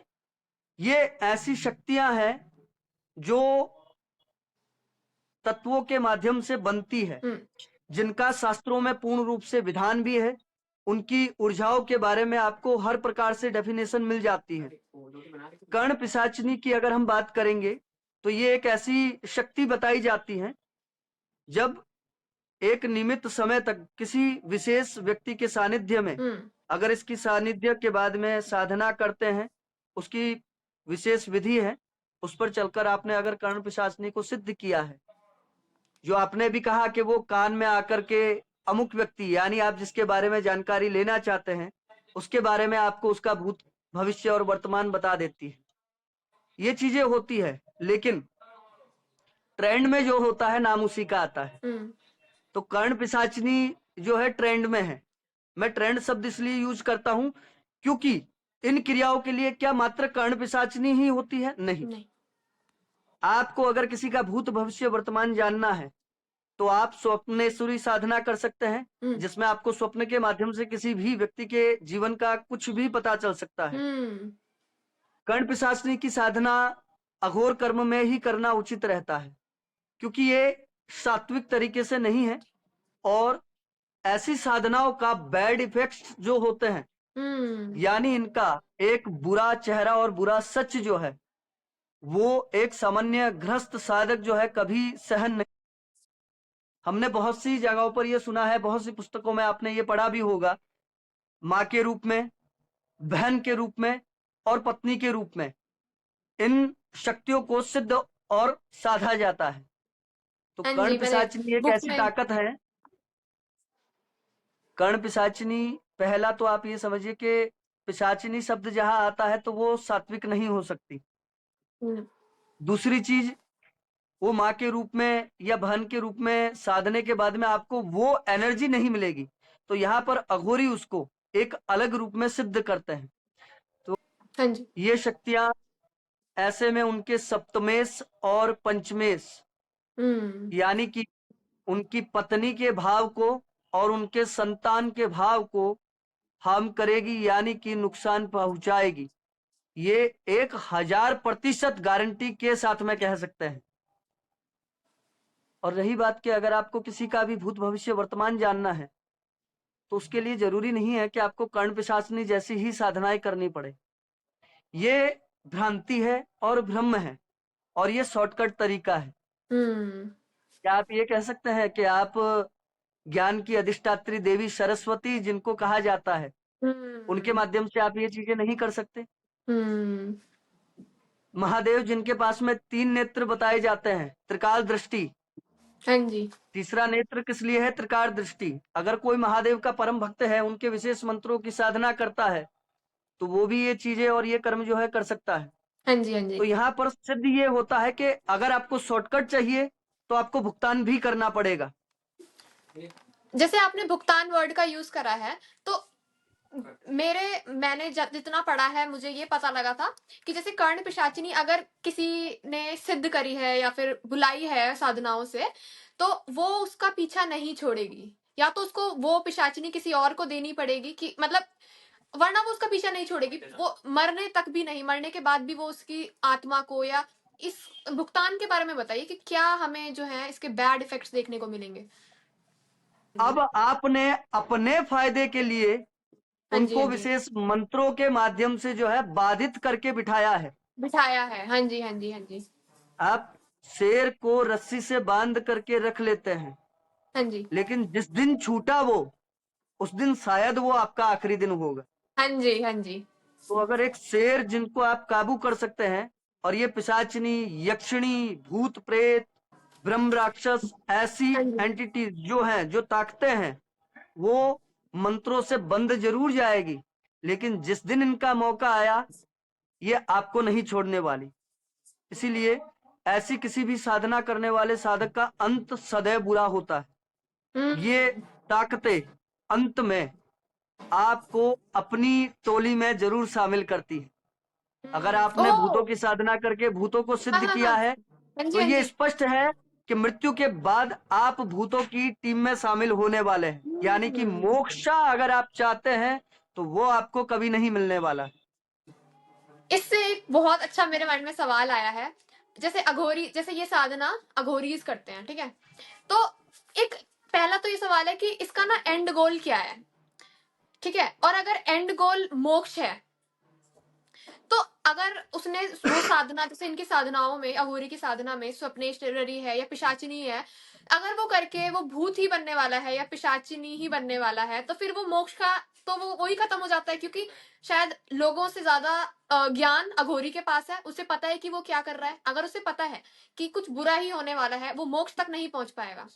Speaker 1: ये ऐसी शक्तियां हैं जो तत्वों के माध्यम से बनती है, जिनका शास्त्रों में पूर्ण रूप से विधान भी है। उनकी ऊर्जाओं के बारे में आपको हर प्रकार से डेफिनेशन मिल जाती है। कर्ण पिशाचिनी की अगर हम बात करेंगे तो ये एक ऐसी शक्ति बताई जाती है, जब एक निमित्त समय तक किसी विशेष व्यक्ति के सानिध्य में, अगर इसकी सानिध्य के बाद में साधना करते हैं, उसकी विशेष विधि है, उस पर चलकर आपने अगर कर्ण पिशाचिनी को सिद्ध किया है, जो आपने भी कहा कि वो कान में आकर के अमुक व्यक्ति, यानी आप जिसके बारे में जानकारी लेना चाहते हैं, उसके बारे में आपको उसका भूत भविष्य और वर्तमान बता देती है। ये चीजें होती है, लेकिन ट्रेंड में जो होता है नाम उसी का आता है। तो कर्ण पिशाचिनी जो है ट्रेंड में है। मैं ट्रेंड शब्द इसलिए यूज करता हूं क्योंकि इन क्रियाओं के लिए क्या मात्र कर्ण पिशाचिनी ही होती है? नहीं। आपको अगर किसी का भूत भविष्य वर्तमान जानना है तो आप स्वप्नेश्वरी साधना कर सकते हैं, जिसमें आपको स्वप्न के माध्यम से किसी भी व्यक्ति के जीवन का कुछ भी पता चल सकता है। कर्ण पिशाचिनी की साधना अघोर कर्म में ही करना उचित रहता है, क्योंकि ये सात्विक तरीके से नहीं है, और ऐसी साधनाओं का बैड इफेक्ट्स जो होते हैं, यानी इनका एक बुरा चेहरा और बुरा सच जो है, वो एक सामान्य गृहस्थ साधक जो है कभी सहन नहीं हमने बहुत सी जगहों पर ये सुना है, बहुत सी पुस्तकों में आपने ये पढ़ा भी होगा, माँ के रूप में, बहन के रूप में और पत्नी के रूप में इन शक्तियों को सिद्ध और साधा जाता है। तो
Speaker 2: हाँ
Speaker 1: कर्ण
Speaker 2: जी, मैंने
Speaker 1: पिशाचिनी एक
Speaker 2: बुक
Speaker 1: ऐसी
Speaker 2: में।
Speaker 1: ताकत है। कर्ण पिशाचिनी, पहला तो आप ये समझिए कि पिशाचिनी शब्द जहां आता है तो वो सात्विक नहीं हो सकती।
Speaker 2: हम्म,
Speaker 1: दूसरी चीज, वो माँ के रूप में या बहन के रूप में साधने के बाद में आपको वो एनर्जी नहीं मिलेगी। तो यहाँ पर अघोरी उसको एक अलग रूप में सिद्ध करते हैं। तो
Speaker 2: हाँ जी।
Speaker 1: ये शक्तियां ऐसे में उनके सप्तमेश और पंचमेश,
Speaker 2: हम्म।
Speaker 1: यानी कि उनकी पत्नी के भाव को और उनके संतान के भाव को हार्म करेगी, यानी कि नुकसान पहुंचाएगी। ये 1000% गारंटी के साथ में कह सकते हैं। और रही बात कि अगर आपको किसी का भी भूत भविष्य वर्तमान जानना है तो उसके लिए जरूरी नहीं है कि आपको कर्ण पिशाचिनी जैसी ही साधनाएं करनी पड़े। ये भ्रांति है और भ्रम है, और ये शॉर्टकट तरीका है।
Speaker 2: हम्म।
Speaker 1: क्या आप ये कह सकते हैं कि आप ज्ञान की अधिष्ठात्री देवी सरस्वती जिनको कहा जाता है, उनके
Speaker 2: हम्म।
Speaker 1: माध्यम से आप ये चीजें नहीं कर सकते?
Speaker 2: हम्म।
Speaker 1: महादेव जिनके पास में 3 नेत्र बताए जाते हैं, त्रिकाल दृष्टि,
Speaker 2: हाँ जी।
Speaker 1: तीसरा नेत्र किस लिए है? त्रिकाल दृष्टि। अगर कोई महादेव का परम भक्त है, उनके विशेष मंत्रों की साधना करता है, तो वो भी ये चीजें और ये कर्म जो है कर सकता है।
Speaker 2: हाँ जी। हाँ
Speaker 1: तो
Speaker 2: जी।
Speaker 1: यहाँ पर सिद्ध ये होता है कि अगर आपको शॉर्टकट चाहिए तो आपको भुगतान भी करना पड़ेगा।
Speaker 2: जैसे आपने भुगतान वर्ड का यूज करा है, तो मैंने जितना पढ़ा है मुझे ये पता लगा था कि जैसे कर्ण पिशाचिनी अगर किसी ने सिद्ध करी है या फिर बुलाई है साधनाओं से, तो वो उसका पीछा नहीं छोड़ेगी, या तो उसको वो पिशाचिनी किसी और को देनी पड़ेगी, कि मतलब वरना वो उसका पीछा नहीं छोड़ेगी, वो मरने तक भी नहीं, मरने के बाद भी वो उसकी आत्मा को। या इस भुगतान के बारे में बताइए कि क्या हमें जो है इसके बैड इफेक्ट्स देखने को मिलेंगे।
Speaker 1: अब आपने अपने फायदे के लिए
Speaker 2: हाँ जी।
Speaker 1: उनको
Speaker 2: हाँ जी।
Speaker 1: विशेष मंत्रों के माध्यम से जो है बाधित करके बिठाया है।
Speaker 2: बिठाया है। हाँ जी। हाँ जी। हाँ जी।
Speaker 1: आप शेर को रस्सी से बांध करके रख लेते हैं,
Speaker 2: हाँ जी।
Speaker 1: लेकिन जिस दिन छूटा वो, उस दिन शायद वो आपका आखिरी दिन होगा।
Speaker 2: हाँ जी। हाँ जी।
Speaker 1: तो अगर एक शेर जिनको आप काबू कर सकते हैं, और ये पिशाचिनी, यक्षिणी, भूत प्रेत, ब्रह्म राक्षस, ऐसी
Speaker 2: हाँ जी।
Speaker 1: एंटिटी जो हैं, जो ताकते हैं, वो मंत्रों से बंद जरूर जाएगी, लेकिन जिस दिन इनका मौका आया, ये आपको नहीं छोड़ने वाली। इसीलिए ऐसी किसी भी साधना करने वाले साधक का अंत सदैव बुरा होता है। ये
Speaker 2: हम्म।
Speaker 1: ताकतें अंत में आपको अपनी टोली में जरूर शामिल करती है। अगर आपने भूतों
Speaker 2: ओ।
Speaker 1: की साधना करके भूतों को
Speaker 2: हाँ
Speaker 1: सिद्ध
Speaker 2: हाँ
Speaker 1: किया
Speaker 2: हाँ।
Speaker 1: है,
Speaker 2: हाँ जी।
Speaker 1: तो
Speaker 2: हाँ
Speaker 1: ये
Speaker 2: जी।
Speaker 1: स्पष्ट है कि मृत्यु के बाद आप भूतों की टीम में शामिल होने वाले हैं। यानी कि
Speaker 2: हम्म।
Speaker 1: मोक्षा अगर आप चाहते हैं तो वो आपको कभी नहीं मिलने वाला।
Speaker 2: इससे एक बहुत अच्छा मेरे माइंड में सवाल आया है। जैसे अघोरी, जैसे ये साधना अघोरीज करते हैं, ठीक है, तो एक पहला तो ये सवाल है कि इसका ना एंड गोल क्या है, ठीक है, और अगर एंड गोल मोक्ष है, तो अगर उसने वो साधना, जैसे इनकी साधनाओं में, अघोरी की साधना में स्वप्नेश्वरी है या पिशाचिनी है, अगर वो करके वो भूत ही बनने वाला है या पिशाचिनी ही बनने वाला है, तो फिर वो मोक्ष का तो वो वही खत्म हो जाता है, क्योंकि शायद लोगों से ज्यादा ज्ञान अघोरी के पास है, उसे पता है कि वो क्या कर रहा है। अगर उसे पता है कि कुछ बुरा ही होने वाला है, वो मोक्ष तक नहीं पहुंच पाएगा,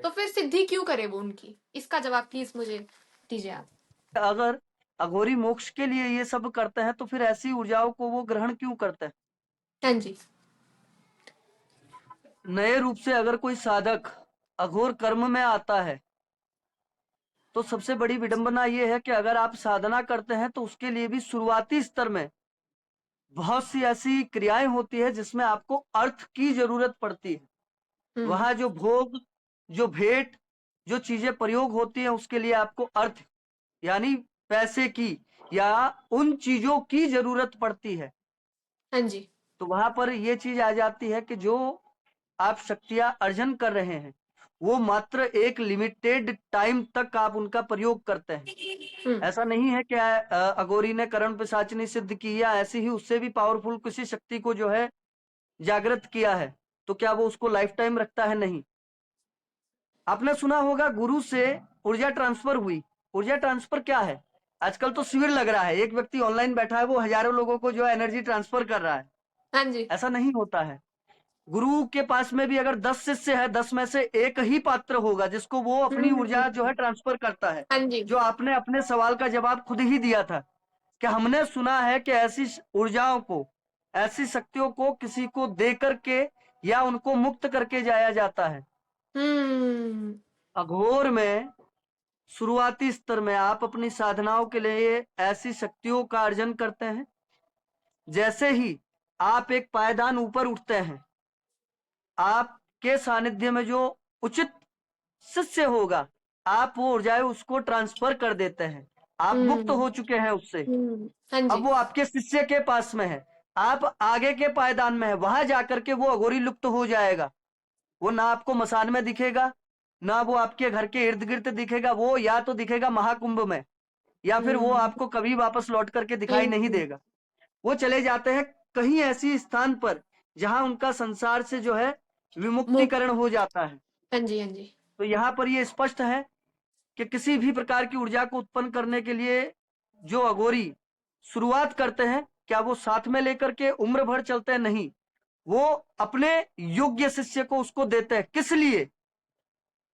Speaker 2: तो फिर सिद्धि क्यों करे वो उनकी। इसका जवाब प्लीज मुझे दीजिए आप।
Speaker 1: अगर अघोरी मोक्ष के लिए ये सब करते हैं, तो फिर ऐसी ऊर्जाओं को वो ग्रहण क्यों करते हैं?
Speaker 2: हाँ जी।
Speaker 1: नए रूप से अगर कोई साधक अघोर कर्म में आता है, तो सबसे बड़ी विडंबना ये है कि अगर आप साधना करते हैं तो उसके लिए भी शुरुआती स्तर में बहुत सी ऐसी क्रियाएं होती है जिसमें आपको अर्थ की जरूरत पड़ती है।
Speaker 2: हम्म।
Speaker 1: वहां जो भोग, जो भेंट, जो चीजें प्रयोग होती हैं, उसके लिए आपको अर्थ यानी पैसे की या उन चीजों की जरूरत पड़ती है।
Speaker 2: हाँ जी।
Speaker 1: तो वहां पर ये चीज आ जाती है कि जो आप शक्तियां अर्जन कर रहे हैं, वो मात्र एक लिमिटेड टाइम तक आप उनका प्रयोग करते हैं।
Speaker 2: हम्म।
Speaker 1: ऐसा नहीं है कि अघोरी ने करण पिशाचिनी सिद्ध की या ऐसी ही उससे भी पावरफुल किसी शक्ति को जो है जागृत किया है, तो क्या वो उसको लाइफ टाइम रखता है? नहीं। आपने सुना होगा गुरु से ऊर्जा ट्रांसफर हुई। ऊर्जा ट्रांसफर क्या है? आजकल तो शिविर लग रहा है, एक व्यक्ति ऑनलाइन बैठा है, वो हजारों लोगों को जो है एनर्जी ट्रांसफर कर रहा है।
Speaker 2: हाँ जी।
Speaker 1: ऐसा नहीं होता है। गुरु के पास में भी अगर 10 शिष्य है, 10 में से एक ही पात्र होगा जिसको वो अपनी ऊर्जा जो है ट्रांसफर करता है।
Speaker 2: हाँ जी।
Speaker 1: जो आपने अपने सवाल का जवाब खुद ही दिया था कि हमने सुना है कि ऐसी ऊर्जाओं को, ऐसी शक्तियों को किसी को दे करके या उनको मुक्त करके जाया जाता है।
Speaker 2: हम्म।
Speaker 1: अघोर में शुरुआती स्तर में आप अपनी साधनाओं के लिए ऐसी शक्तियों का अर्जन करते हैं। जैसे ही आप एक पायदान ऊपर उठते हैं, आपके सानिध्य में जो उचित शिष्य होगा, आप वो ऊर्जाएं उसको ट्रांसफर कर देते हैं। आप मुक्त
Speaker 2: हम्म।
Speaker 1: हो चुके हैं उससे।
Speaker 2: हाँ
Speaker 1: अब
Speaker 2: जी।
Speaker 1: वो आपके शिष्य के पास में है, आप आगे के पायदान में है, वहां जाकर के वो अघोरी लुप्त हो जाएगा। वो ना आपको मसान में दिखेगा, ना वो आपके घर के इर्द गिर्द दिखेगा। वो या तो दिखेगा महाकुंभ में, या फिर वो
Speaker 2: हम्म।
Speaker 1: आपको कभी वापस लौट करके दिखाई नहीं
Speaker 2: हम्म।
Speaker 1: देगा। वो चले जाते हैं कहीं ऐसी स्थान पर जहां उनका संसार से जो है
Speaker 2: मुक्त।
Speaker 1: विमुक्तिकरण हो जाता है।
Speaker 2: हाँ जी। हाँ जी।
Speaker 1: तो यहाँ पर ये स्पष्ट है कि किसी भी प्रकार की ऊर्जा को उत्पन्न करने के लिए जो अघोरी शुरुआत करते हैं, क्या वो साथ में लेकर के उम्र भर चलते हैं? नहीं, वो अपने योग्य शिष्य को उसको देते हैं। किस लिए?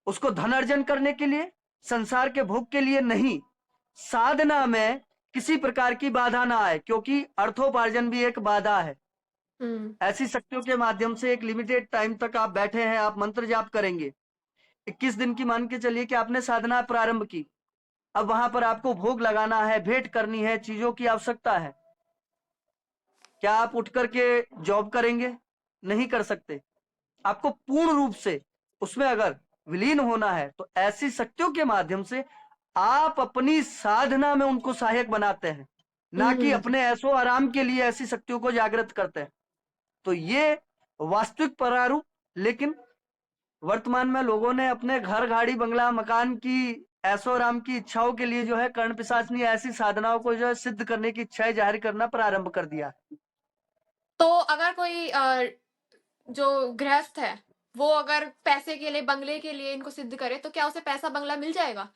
Speaker 1: उसको धन अर्जन करने के लिए, संसार के भोग के लिए नहीं। साधना में किसी प्रकार की बाधा ना आए, क्योंकि अर्थोपार्जन भी एक बाधा है।
Speaker 2: हम्म।
Speaker 1: ऐसी शक्तियों के माध्यम से एक लिमिटेड टाइम तक आप बैठे हैं, आप मंत्र जाप करेंगे। 21 दिन की मान के चलिए कि आपने साधना प्रारंभ की। अब वहां पर आपको भोग लगाना है, भेंट करनी है, चीजों की आवश्यकता है। क्या आप उठ करके जॉब करेंगे? नहीं कर सकते। आपको पूर्ण रूप से उसमें अगर विलीन होना है तो ऐसी शक्तियों के माध्यम से आप अपनी साधना में उनको सहायक बनाते हैं, ना कि
Speaker 2: हम्म।
Speaker 1: अपने ऐसो आराम के लिए ऐसी शक्तियों को जागृत करते हैं। तो ये वास्तविक प्रारूप। लेकिन वर्तमान में लोगों ने अपने घर, गाड़ी, बंगला, मकान की ऐसो आराम की इच्छाओं के लिए जो है कर्ण पिशाचनी ऐसी साधनाओं को जो है सिद्ध करने की इच्छाएं जाहिर करना प्रारंभ कर दिया।
Speaker 2: तो अगर कोई जो गृहस्थ है, वो अगर पैसे के लिए, बंगले के लिए इनको सिद्ध करे, तो क्या उसे पैसा बंगला मिल जाएगा?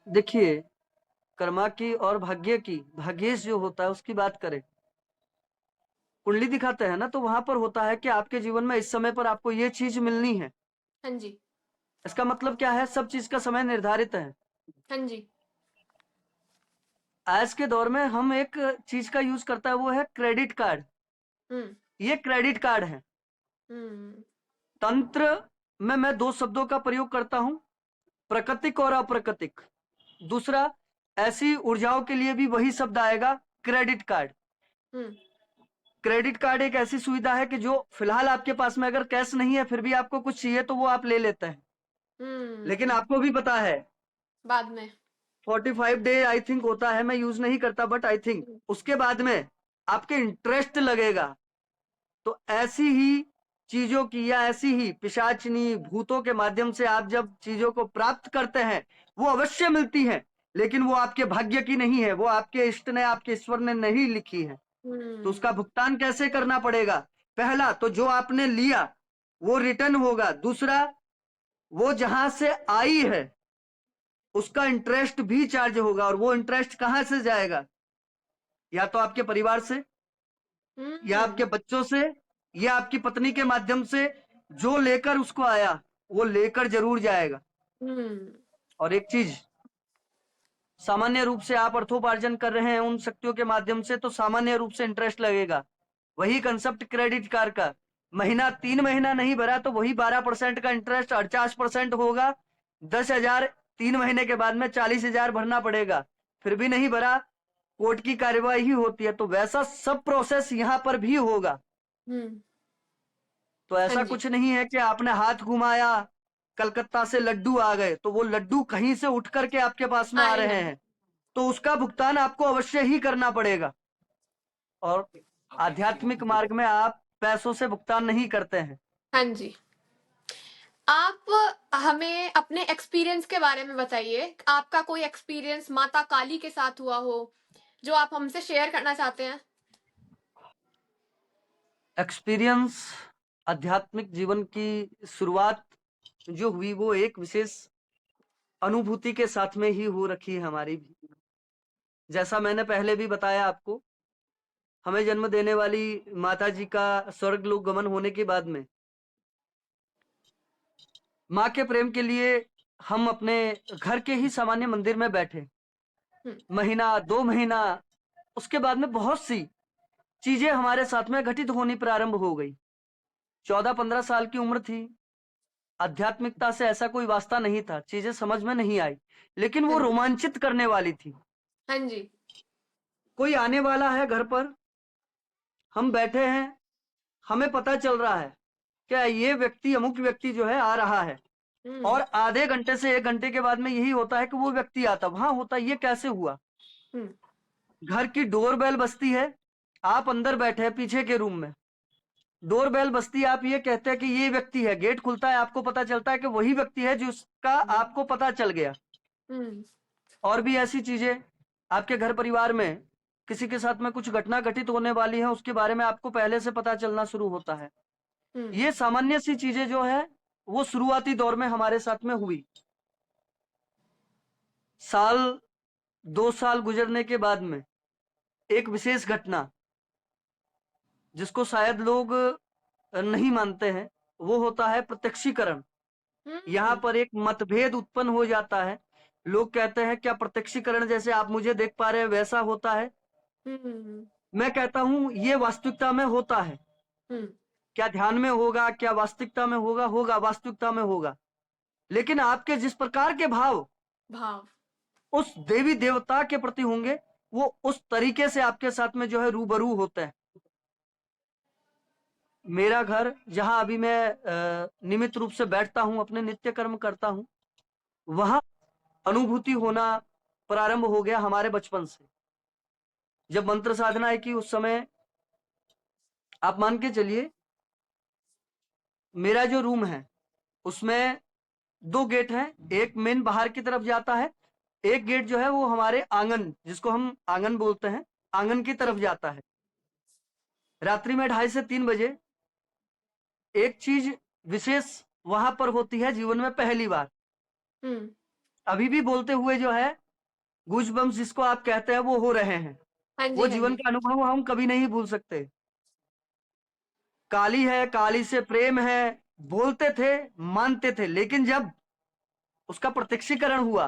Speaker 1: देखिए, कर्मा की और भाग्य की, भाग्येश जो होता है उसकी बात करें, कुंडली दिखाते हैं ना, तो वहां पर होता है कि आपके जीवन में इस समय पर आपको ये चीज मिलनी है।
Speaker 2: हाँ जी।
Speaker 1: इसका मतलब क्या है? सब चीज का समय निर्धारित है।
Speaker 2: हाँ जी।
Speaker 1: आज के दौर में हम एक चीज का यूज करता है, वो है क्रेडिट कार्ड।
Speaker 2: हम्म।
Speaker 1: ये क्रेडिट कार्ड है।
Speaker 2: हम्म।
Speaker 1: तंत्र में मैं दो शब्दों का प्रयोग करता हूं, प्राकृतिक और अप्राकृतिक। दूसरा, ऐसी ऊर्जाओं के लिए भी वही शब्द आएगा, क्रेडिट कार्ड।
Speaker 2: हम्म।
Speaker 1: क्रेडिट कार्ड एक ऐसी सुविधा है कि जो फिलहाल आपके पास में अगर कैश नहीं है, फिर भी आपको कुछ चाहिए तो वो आप ले लेते हैं। लेकिन
Speaker 2: हम्म।
Speaker 1: आपको भी पता है
Speaker 2: बाद में।
Speaker 1: 45 डे आई थिंक होता है, मैं यूज नहीं करता, बट आई थिंक
Speaker 2: हम्म।
Speaker 1: उसके बाद में आपके इंटरेस्ट लगेगा। तो ऐसी ही चीजों की या ऐसी ही पिशाचनी भूतों के माध्यम से आप जब चीजों को प्राप्त करते हैं, वो अवश्य मिलती है, लेकिन वो आपके भाग्य की नहीं है, वो आपके इष्ट ने, आपके ईश्वर ने नहीं लिखी है। तो उसका
Speaker 2: हम्म।
Speaker 1: भुगतान कैसे करना पड़ेगा? पहला तो जो आपने लिया वो रिटर्न होगा। दूसरा, वो जहां से आई है उसका इंटरेस्ट भी चार्ज होगा, और वो इंटरेस्ट कहां से जाएगा? या तो आपके परिवार से, या आपके
Speaker 2: हम्म।
Speaker 1: बच्चों से, या आपकी पत्नी के माध्यम से। जो लेकर उसको आया वो लेकर जरूर जाएगा।
Speaker 2: हम्म।
Speaker 1: और एक चीज, सामान्य रूप से आप अर्थोपार्जन कर रहे हैं उन शक्तियों के माध्यम से, तो सामान्य रूप से इंटरेस्ट लगेगा। वही कंसेप्ट क्रेडिट कार्ड का, महीना 3 महीना नहीं भरा तो वही 12% का इंटरेस्ट 50% होगा। 10,000 3 महीने के बाद में 40,000 भरना पड़ेगा। फिर भी नहीं भरा, कोर्ट की कार्यवाही होती है। तो वैसा सब प्रोसेस यहाँ पर भी होगा।
Speaker 2: हम्म।
Speaker 1: तो
Speaker 2: हाँ
Speaker 1: ऐसा
Speaker 2: जी।
Speaker 1: कुछ नहीं है कि आपने हाथ घुमाया, कलकत्ता से लड्डू आ गए, तो वो लड्डू कहीं से उठ करके आपके पास में आ
Speaker 2: आए
Speaker 1: रहे
Speaker 2: हैं।
Speaker 1: हैं। तो उसका भुगतान आपको अवश्य ही करना पड़ेगा। और आध्यात्मिक मार्ग में आप पैसों से भुगतान नहीं करते हैं।
Speaker 2: हाँ जी। आप हमें अपने एक्सपीरियंस के बारे में बताइए। आपका कोई एक्सपीरियंस माता काली के साथ हुआ हो, जो आप हमसे शेयर करना चाहते हैं?
Speaker 1: एक्सपीरियंस, आध्यात्मिक जीवन की शुरुआत जो हुई वो एक विशेष अनुभूति के साथ में ही हो रखी है हमारी भी। जैसा मैंने पहले भी बताया आपको, हमें जन्म देने वाली माता जी का स्वर्ग लोक गमन होने के बाद में माँ के प्रेम के लिए हम अपने घर के ही सामान्य मंदिर में बैठे, महीना 2 महीना, उसके बाद में बहुत सी चीजें हमारे साथ में घटित होनी प्रारंभ हो गई। 14-15 साल की उम्र थी, आध्यात्मिकता से ऐसा कोई वास्ता नहीं था, चीजें समझ में नहीं आई, लेकिन वो
Speaker 2: हाँ जी।
Speaker 1: रोमांचित करने वाली थी।
Speaker 2: हाँ जी।
Speaker 1: कोई आने वाला है घर पर, हम बैठे हैं, हमें पता चल रहा है क्या ये व्यक्ति, अमुक व्यक्ति जो है आ रहा है, और आधे घंटे से 1 घंटे के बाद में यही होता है कि वो व्यक्ति आता, वहां होता, ये कैसे हुआ? घर की डोरबेल बजती है, आप अंदर बैठे हैं पीछे के रूम में, डोरबेल बजती है, आप ये कहते हैं कि ये व्यक्ति है, गेट खुलता है, आपको पता चलता है कि वही व्यक्ति है जिसका आपको पता चल गया। और भी ऐसी चीजें, आपके घर परिवार में किसी के साथ में कुछ घटना घटित होने वाली है, उसके बारे में आपको पहले से पता चलना शुरू होता है। ये सामान्य सी चीजें जो है वो शुरुआती दौर में हमारे साथ में हुई। साल 2 साल गुजरने के बाद में एक विशेष घटना, जिसको शायद लोग नहीं मानते हैं, वो होता है प्रत्यक्षीकरण। यहाँ पर एक मतभेद उत्पन्न हो जाता है। लोग कहते हैं क्या प्रत्यक्षीकरण जैसे आप मुझे देख पा रहे हैं वैसा होता है? मैं कहता हूं ये वास्तविकता में होता है। क्या ध्यान में होगा, क्या वास्तविकता में होगा? होगा, वास्तविकता में होगा। लेकिन आपके जिस प्रकार के भाव उस देवी देवता के प्रति होंगे, वो उस तरीके से आपके साथ में जो है रूबरू होते हैं। मेरा घर, जहां अभी मैं नियमित रूप से बैठता हूं, अपने नित्य कर्म करता हूं, वहां अनुभूति होना प्रारंभ हो गया हमारे बचपन से। जब मंत्र साधना की उस समय, आप मान के चलिए, मेरा जो रूम है उसमें 2 गेट हैं, एक मेन बाहर की तरफ जाता है, एक गेट जो है वो हमारे आंगन, जिसको हम आंगन बोलते हैं, आंगन की तरफ जाता है। रात्रि में 2:30 से 3 बजे एक चीज विशेष वहां पर होती है जीवन में पहली बार। अभी भी बोलते हुए जो है गूजबम्स जिसको आप कहते हैं वो हो रहे हैं। वो जीवन का अनुभव हम कभी नहीं भूल सकते। काली है, काली से प्रेम है, बोलते थे, मानते थे, लेकिन जब उसका प्रत्यक्षीकरण हुआ,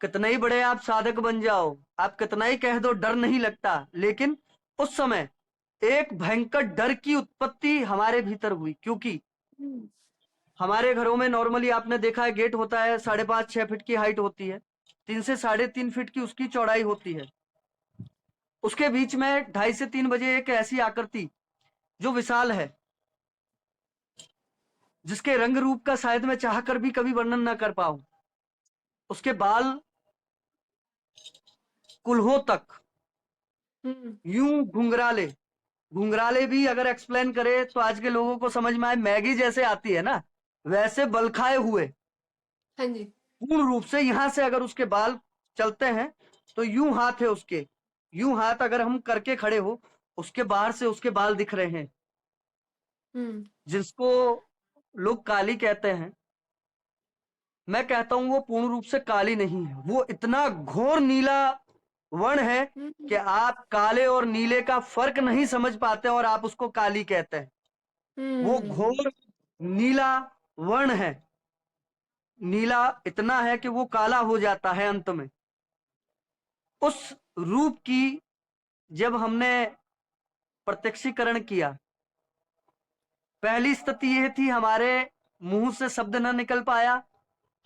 Speaker 1: कितना ही बड़े आप साधक बन जाओ, आप कितना ही कह दो डर नहीं लगता, लेकिन उस समय एक भयंकर डर की उत्पत्ति हमारे भीतर हुई। क्योंकि हमारे घरों में नॉर्मली आपने देखा है गेट होता है 5.5-6 फीट की हाइट होती है, 3 से 3.5 फीट की उसकी चौड़ाई होती है। उसके बीच में 2:30 से 3 बजे एक ऐसी आकृति जो विशाल है, जिसके रंग रूप का शायद मैं चाहकर भी कभी वर्णन ना कर पाऊं। उसके बाल कुल्हों तक यूं घुंघराले, घुंघराले भी अगर एक्सप्लेन करे तो आज के लोगों को समझ में आए, मैगी जैसे आती है ना, वैसे बलखाए हुए। पूर्ण रूप से यहां से अगर उसके बाल चलते हैं तो यूं हाथ है उसके, यूं हाथ अगर हम करके खड़े हो, उसके बाहर से उसके बाल दिख रहे हैं, जिसको लोग काली कहते हैं। मैं कहता हूं वो पूर्ण रूप से काली नहीं है, वो इतना घोर नीला वर्ण है कि आप काले और नीले का फर्क नहीं समझ पाते और आप उसको काली कहते हैं। वो घोर नीला वर्ण है, नीला इतना है कि वो काला हो जाता है अंत में। उस रूप की जब हमने प्रत्यक्षीकरण किया, पहली स्थिति यह थी, हमारे मुंह से शब्द न निकल पाया,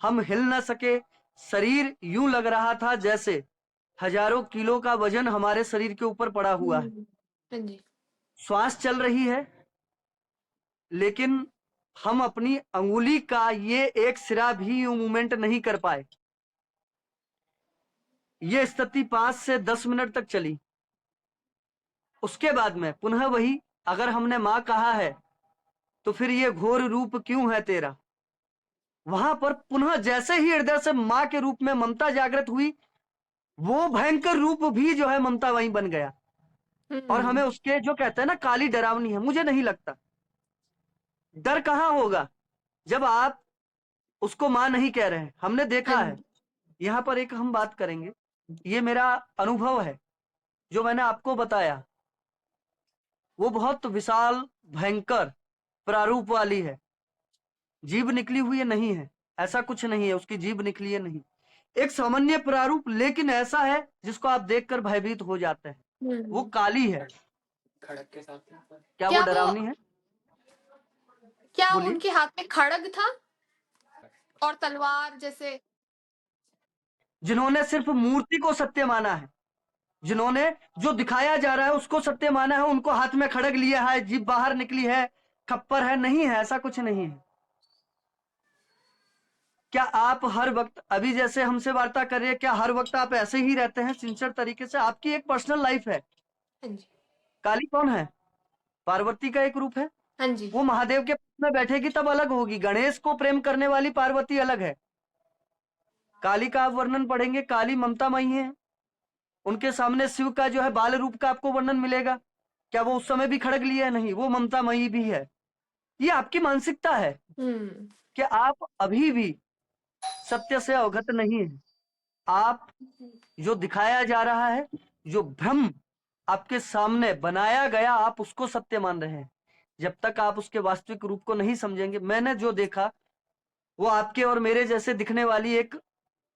Speaker 1: हम हिल न सके, शरीर यूं लग रहा था जैसे हजारों किलो का वजन हमारे शरीर के ऊपर पड़ा हुआ है। श्वास चल रही है, लेकिन हम अपनी अंगुली का ये एक सिरा भी यूं मूवमेंट नहीं कर पाए। ये स्थिति 5 से 10 मिनट तक चली। उसके बाद में पुनः वही, अगर हमने मां कहा है तो फिर ये घोर रूप क्यों है तेरा। वहां पर पुनः जैसे ही हृदय से मां के रूप में ममता जागृत हुई, वो भयंकर रूप भी जो है ममता वहीं बन गया। और हमें उसके जो कहते हैं ना काली डरावनी है, मुझे नहीं लगता। डर कहां होगा, जब आप उसको माँ नहीं कह रहे हैं, हमने देखा
Speaker 2: हाँ
Speaker 1: है।
Speaker 2: जी।
Speaker 1: यहाँ पर एक हम बात करेंगे, ये मेरा अनुभव है जो मैंने आपको बताया, वो बहुत विशाल भयंकर प्रारूप वाली है। जीभ निकली हुई नहीं है, ऐसा कुछ नहीं है, उसकी जीभ निकली है नहीं। एक सामान्य प्रारूप, लेकिन ऐसा है जिसको आप देखकर भयभीत हो जाते हैं। वो काली है।
Speaker 3: खड़क के साथ
Speaker 1: क्या वो
Speaker 2: क्या
Speaker 1: डरावनी है?
Speaker 2: क्या
Speaker 1: बोलिए।
Speaker 2: उनके हाथ में खड़ग था और तलवार जैसे?
Speaker 1: जिन्होंने सिर्फ मूर्ति को सत्य माना है, जिन्होंने जो दिखाया जा रहा है उसको सत्य माना है, उनको हाथ में खड़ग लिया है, जीभ बाहर निकली है, खप्पर है, नहीं है, ऐसा कुछ नहीं है। क्या आप हर वक्त अभी जैसे हमसे वार्ता कर रहे हैं, क्या हर वक्त आप ऐसे ही रहते हैं सिंसियर तरीके से? आपकी एक पर्सनल लाइफ है।
Speaker 2: हाँ जी।
Speaker 1: काली कौन है? पार्वती का एक रूप है।
Speaker 2: हाँ जी।
Speaker 1: वो महादेव के पास में बैठेगी तब अलग होगी। गणेश को प्रेम करने वाली पार्वती अलग है। काली का आप वर्णन पढ़ेंगे, काली ममतामयी है। उनके सामने शिव का जो है बाल रूप का आपको वर्णन मिलेगा। क्या वो उस समय भी खड़ग लिए है? नहीं, वो ममतामयी भी है। ये आपकी मानसिकता है कि आप अभी भी सत्य से अवगत नहीं है। आप जो दिखाया जा रहा है, जो भ्रम आपके सामने बनाया गया, आप उसको सत्य मान रहे हैं। जब तक आप उसके वास्तविक रूप को नहीं समझेंगे, मैंने जो देखा वो आपके और मेरे जैसे दिखने वाली एक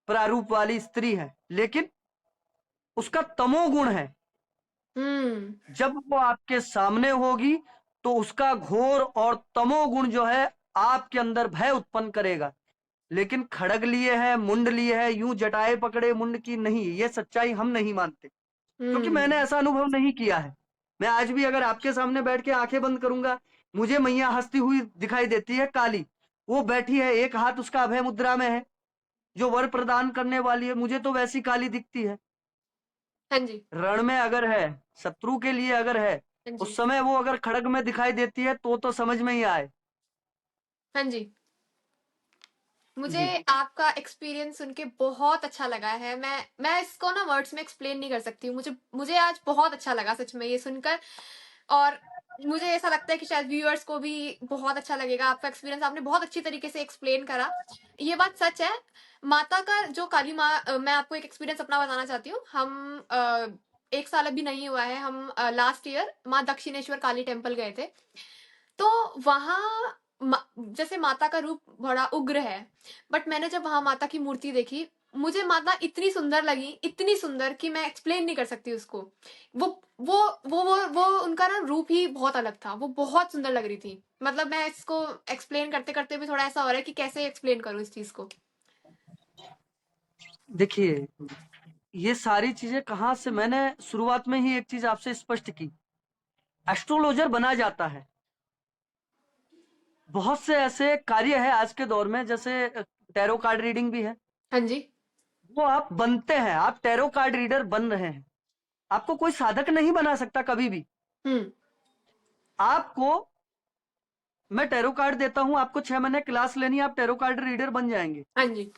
Speaker 1: प्रारूप वाली स्त्री है, लेकिन उसका तमोगुण है। जब वो आपके सामने होगी तो उसका घोर और तमोगुण जो है आपके अंदर भय उत्पन्न करेगा। लेकिन खड़ग लिए है, मुंड लिए है, यूं जटाए पकड़े मुंड की नहीं, ये सच्चाई हम नहीं मानते, क्योंकि मैंने ऐसा अनुभव नहीं किया है। मैं आज भी अगर आपके सामने बैठ के आंखें बंद करूंगा, मुझे मैया हंसती हुई दिखाई देती है, काली। वो बैठी है, एक हाथ उसका अभय मुद्रा में है, जो वर प्रदान करने वाली है, मुझे तो वैसी काली दिखती है।
Speaker 2: हाँ जी।
Speaker 1: रण में अगर है, शत्रु के लिए अगर है,
Speaker 2: हाँ
Speaker 1: उस
Speaker 2: जी।
Speaker 1: समय वो अगर खड़ग में दिखाई देती है तो समझ में ही आए।
Speaker 2: हाँ जी। मुझे
Speaker 1: जी।
Speaker 2: आपका एक्सपीरियंस सुन के बहुत अच्छा लगा है। मैं इसको ना वर्ड्स में एक्सप्लेन नहीं कर सकती हूँ। मुझे मुझे आज बहुत अच्छा लगा सच में ये सुनकर, और मुझे ऐसा लगता है कि शायद व्यूअर्स को भी बहुत अच्छा लगेगा। आपका एक्सपीरियंस आपने बहुत अच्छी तरीके से एक्सप्लेन करा। ये बात सच है। माता का जो काली माँ, मैं आपको एक एक्सपीरियंस अपना बताना चाहती हूँ। हम 1 साल अभी नहीं हुआ है, हम लास्ट ईयर माँ दक्षिणेश्वर काली टेम्पल गए थे। तो वहाँ जैसे माता का रूप बड़ा उग्र है, बट मैंने जब वहां माता की मूर्ति देखी, मुझे माता इतनी सुंदर लगी, इतनी सुंदर कि मैं एक्सप्लेन नहीं कर सकती उसको। वो वो वो उनका ना रूप ही बहुत अलग था। वो बहुत सुंदर लग रही थी। मतलब मैं इसको एक्सप्लेन करते करते भी थोड़ा ऐसा हो रहा है कि कैसे एक्सप्लेन करूं इस चीज को।
Speaker 1: देखिए, ये सारी चीजें कहां से, मैंने शुरुआत में ही एक चीज आपसे स्पष्ट की, एस्ट्रोलॉजर बना जाता है। बहुत से ऐसे कार्य है आज के दौर में, जैसे टैरो कार्ड रीडिंग भी है,
Speaker 2: हाँ जी।
Speaker 1: वो आप बनते हैं, आप टैरो कार्ड रीडर बन रहे हैं। आपको कोई साधक नहीं बना सकता कभी भी।
Speaker 2: हम्म।
Speaker 1: आपको मैं टैरो कार्ड देता हूं, आपको 6 महीने क्लास लेनी है, आप टैरो कार्ड रीडर बन जाएंगे।
Speaker 2: हाँ जी।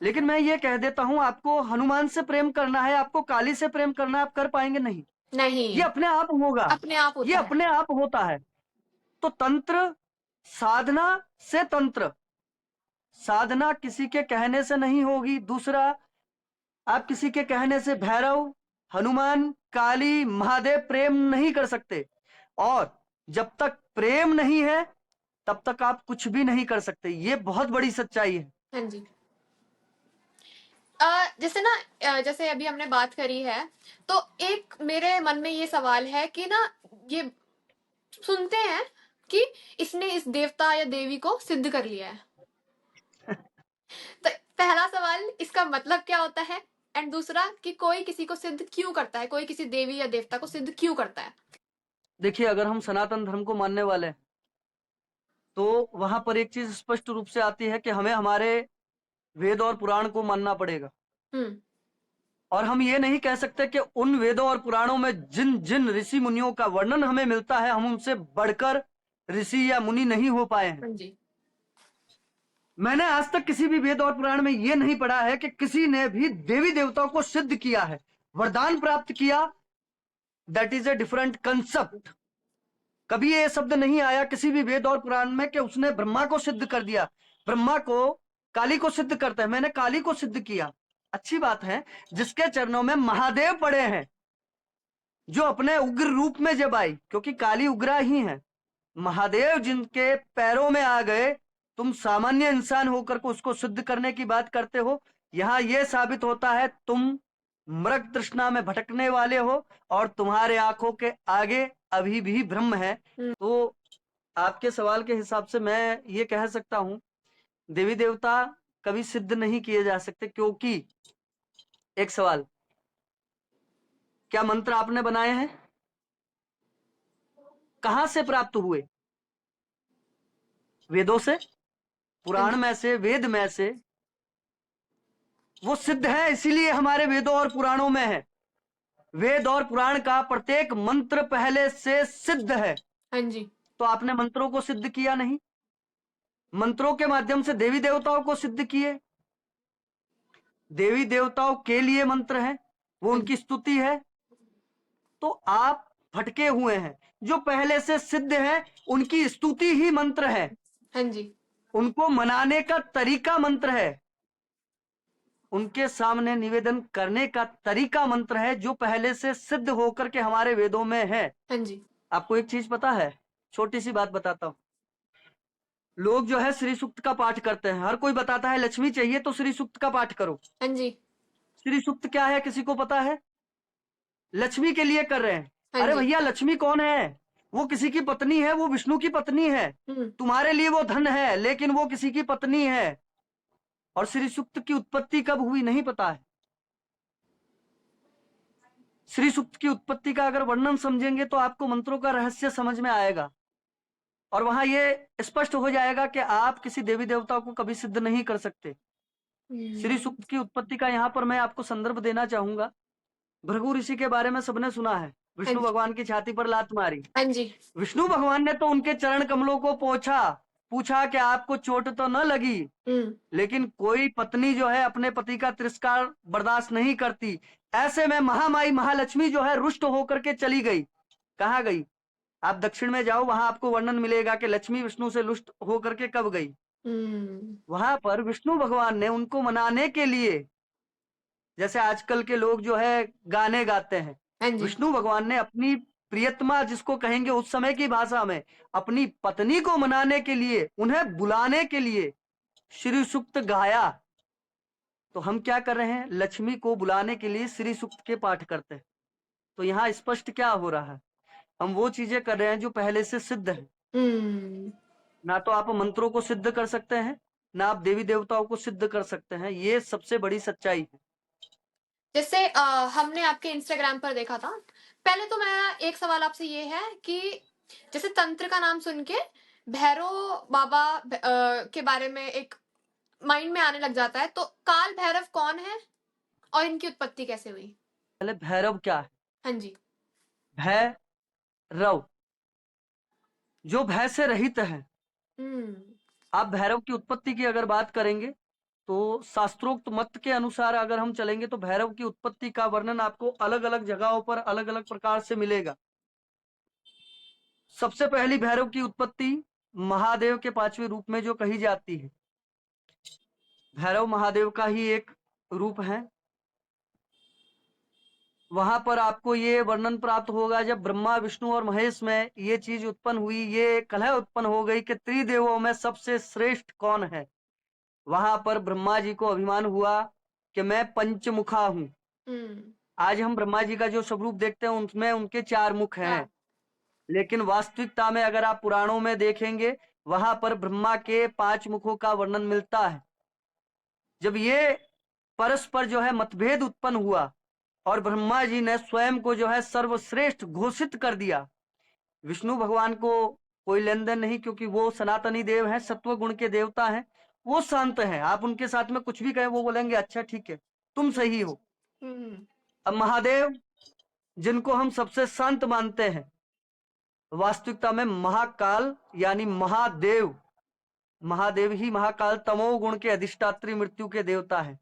Speaker 1: लेकिन मैं ये कह देता हूं, आपको हनुमान से प्रेम करना है, आपको काली से प्रेम करना है, आप कर पाएंगे नहीं। ये
Speaker 2: नहीं,
Speaker 1: अपने आप होगा,
Speaker 2: अपने आप
Speaker 1: ये
Speaker 2: होता है।
Speaker 1: अपने आप होता है। तो तंत्र, साधना से तंत्र, साधना किसी के कहने से नहीं होगी। दूसरा, आप किसी के कहने से भैरव, हनुमान, काली, महादेव प्रेम नहीं कर सकते। और जब तक प्रेम नहीं है तब तक आप कुछ भी नहीं कर सकते। ये बहुत बड़ी सच्चाई है।
Speaker 2: हाँ जी। जैसे ना, जैसे अभी हमने बात करी है, तो एक मेरे मन में ये सवाल है कि ना, ये सुनते हैं कि इसने इस देवता या देवी को सिद्ध कर लिया है। तो पहला सवाल, इसका मतलब क्या होता है? एंड दूसरा कि कोई किसी को सिद्ध क्यों करता है, कोई किसी देवी या देवता को सिद्ध क्यों करता है?
Speaker 1: देखिए, अगर हम सनातन धर्म को मानने वाले हैं तो वहां पर एक चीज स्पष्ट रूप से आती है कि हमें हमारे वेद और पुराण को मानना पड़ेगा।
Speaker 2: हम्म।
Speaker 1: और हम ये नहीं कह सकते कि उन वेदों और पुराणों में जिन जिन ऋषि मुनियों का वर्णन हमें मिलता है, हम उनसे बढ़कर ऋषि या मुनि नहीं हो पाए हैं।
Speaker 2: हाँ जी।
Speaker 1: मैंने आज तक किसी भी वेद और पुराण में यह नहीं पढ़ा है कि किसी ने भी देवी देवताओं को सिद्ध किया है, वरदान प्राप्त किया। That is a different concept. कभी ये शब्द नहीं आया किसी भी वेद और पुराण में कि उसने ब्रह्मा को सिद्ध कर दिया। ब्रह्मा को काली को सिद्ध करता है, मैंने काली को सिद्ध किया। अच्छी बात है, जिसके चरणों में महादेव पड़े हैं, जो अपने उग्र रूप में जब आई, क्योंकि काली उग्रा ही है, महादेव जिनके पैरों में आ गए, तुम सामान्य इंसान होकर को उसको सिद्ध करने की बात करते हो। यहां यह साबित होता है तुम मृग तृष्णा में भटकने वाले हो और तुम्हारे आंखों के आगे अभी भी ब्रह्म है। तो आपके सवाल के हिसाब से मैं ये कह सकता हूं, देवी देवता कभी सिद्ध नहीं किए जा सकते, क्योंकि एक सवाल, क्या मंत्र आपने बनाए हैं? कहां से प्राप्त हुए? वेदों से, पुराण में से, वेद में से। वो सिद्ध है, इसीलिए हमारे वेदों और पुराणों में है। वेद और पुराण का प्रत्येक मंत्र पहले से सिद्ध है।
Speaker 2: हाँ जी।
Speaker 1: तो आपने मंत्रों को सिद्ध किया नहीं, मंत्रों के माध्यम से देवी देवताओं को सिद्ध किए। देवी देवताओं के लिए मंत्र है, वो उनकी स्तुति है। तो आप भटके हुए हैं, जो पहले से सिद्ध है उनकी स्तुति ही मंत्र है।
Speaker 2: हाँ जी।
Speaker 1: उनको मनाने का तरीका मंत्र है, उनके सामने निवेदन करने का तरीका मंत्र है, जो पहले से सिद्ध होकर के हमारे वेदों में है।
Speaker 2: हाँ जी।
Speaker 1: आपको एक चीज पता है, छोटी सी बात बताता हूं। लोग जो है श्री सूक्त का पाठ करते हैं, हर कोई बताता है लक्ष्मी चाहिए तो श्री सूक्त का पाठ करो।
Speaker 2: हाँ जी।
Speaker 1: श्री सूक्त क्या है, किसी को पता है? लक्ष्मी के लिए कर रहे हैं।
Speaker 2: हाँ
Speaker 1: अरे
Speaker 2: जी।
Speaker 1: भैया, लक्ष्मी कौन है? वो किसी की पत्नी है, वो विष्णु की पत्नी है। तुम्हारे लिए वो धन है, लेकिन वो किसी की पत्नी है। और श्री सूक्त की उत्पत्ति कब हुई नहीं पता है। श्री सूक्त की उत्पत्ति का अगर वर्णन समझेंगे तो आपको मंत्रों का रहस्य समझ में आएगा, और वहां ये स्पष्ट हो जाएगा कि आप किसी देवी देवता को कभी सिद्ध नहीं कर सकते। श्री सूक्त की उत्पत्ति का यहाँ पर मैं आपको संदर्भ देना चाहूंगा। भृगु ऋषि के बारे में सबने सुना है, विष्णु भगवान की छाती पर लात मारी।
Speaker 2: हाँ जी।
Speaker 1: विष्णु भगवान ने तो उनके चरण कमलों को पोंछा, पूछा कि आपको चोट तो न लगी। लेकिन कोई पत्नी जो है अपने पति का तिरस्कार बर्दाश्त नहीं करती। ऐसे में महामाई महालक्ष्मी जो है रुष्ट होकर के चली गई। कहाँ गई? आप दक्षिण में जाओ, वहां आपको वर्णन मिलेगा कि लक्ष्मी विष्णु से रुष्ट होकर के कब गई। वहां पर विष्णु भगवान ने उनको मनाने के लिए, जैसे आजकल के लोग जो है गाने गाते हैं, विष्णु भगवान ने अपनी प्रियतमा जिसको कहेंगे उस समय की भाषा में, अपनी पत्नी को मनाने के लिए, उन्हें बुलाने के लिए श्री सूक्त गाया। तो हम क्या कर रहे हैं? लक्ष्मी को बुलाने के लिए श्री सूक्त के पाठ करते हैं। तो यहाँ स्पष्ट क्या हो रहा है? हम वो चीजें कर रहे हैं जो पहले से सिद्ध है। ना तो आप मंत्रों को सिद्ध कर सकते हैं, ना आप देवी देवताओं को सिद्ध कर सकते हैं। ये सबसे बड़ी सच्चाई है।
Speaker 2: जैसे हमने आपके इंस्टाग्राम पर देखा था। पहले तो मेरा एक सवाल आपसे ये है कि जैसे तंत्र का नाम सुन के भैरव बाबा के बारे में एक माइंड में आने लग जाता है, तो काल भैरव कौन है और इनकी उत्पत्ति कैसे हुई?
Speaker 1: पहले भैरव क्या है?
Speaker 2: हाँ जी।
Speaker 1: भैरव, जो भय से रहित है। आप भैरव की उत्पत्ति की अगर बात करेंगे तो शास्त्रोक्त मत के अनुसार अगर हम चलेंगे तो भैरव की उत्पत्ति का वर्णन आपको अलग अलग जगहों पर अलग अलग प्रकार से मिलेगा। सबसे पहली भैरव की उत्पत्ति महादेव के 5वें रूप में जो कही जाती है, भैरव महादेव का ही एक रूप है। वहां पर आपको ये वर्णन प्राप्त होगा, जब ब्रह्मा विष्णु और महेश में ये चीज उत्पन्न हुई, ये कलह उत्पन्न हो गई कि त्रिदेवों में सबसे श्रेष्ठ कौन है। वहां पर ब्रह्मा जी को अभिमान हुआ कि मैं पंचमुखा हूं। आज हम ब्रह्मा जी का जो स्वरूप देखते हैं उनमें उनके 4 मुख हैं, लेकिन वास्तविकता में अगर आप पुराणों में देखेंगे वहां पर ब्रह्मा के 5 मुखों का वर्णन मिलता है। जब ये परस्पर जो है मतभेद उत्पन्न हुआ और ब्रह्मा जी ने स्वयं को जो है सर्वश्रेष्ठ घोषित कर दिया। विष्णु भगवान को कोई लेन देन नहीं, क्योंकि वो सनातनी देव हैं, सत्व गुण के देवता हैं, वो शांत हैं। आप उनके साथ में कुछ भी कहें वो बोलेंगे अच्छा ठीक है, तुम सही हो। अब महादेव, जिनको हम सबसे शांत मानते हैं, वास्तविकता में महाकाल यानी महादेव, महादेव ही महाकाल तमोगुण के अधिष्ठात्री मृत्यु के देवता है।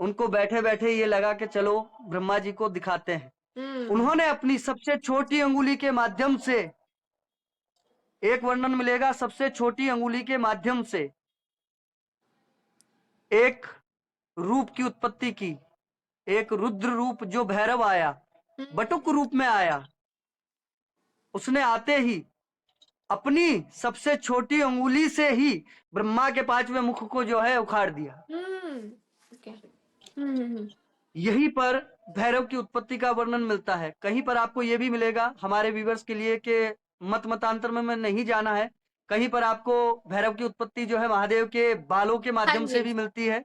Speaker 1: उनको बैठे बैठे ये लगा कि चलो ब्रह्मा जी को दिखाते हैं। उन्होंने अपनी सबसे छोटी अंगुली के माध्यम से एक वर्णन मिलेगा सबसे छोटी अंगुली के माध्यम से एक रूप की उत्पत्ति की, एक रुद्र रूप जो भैरव आया, बटुक रूप में आया। उसने आते ही अपनी सबसे छोटी अंगुली से ही ब्रह्मा के 5वें मुख को जो है उखाड़ दिया।
Speaker 2: ओके। हम्म।
Speaker 1: यहीं पर भैरव की उत्पत्ति का वर्णन मिलता है। कहीं पर आपको यह भी मिलेगा हमारे व्यूवर्स के लिए कि मतांतर में मैं नहीं जाना है, कहीं पर आपको भैरव की उत्पत्ति जो है महादेव के बालों के
Speaker 2: हाँ
Speaker 1: माध्यम से
Speaker 2: जी।
Speaker 1: भी मिलती है।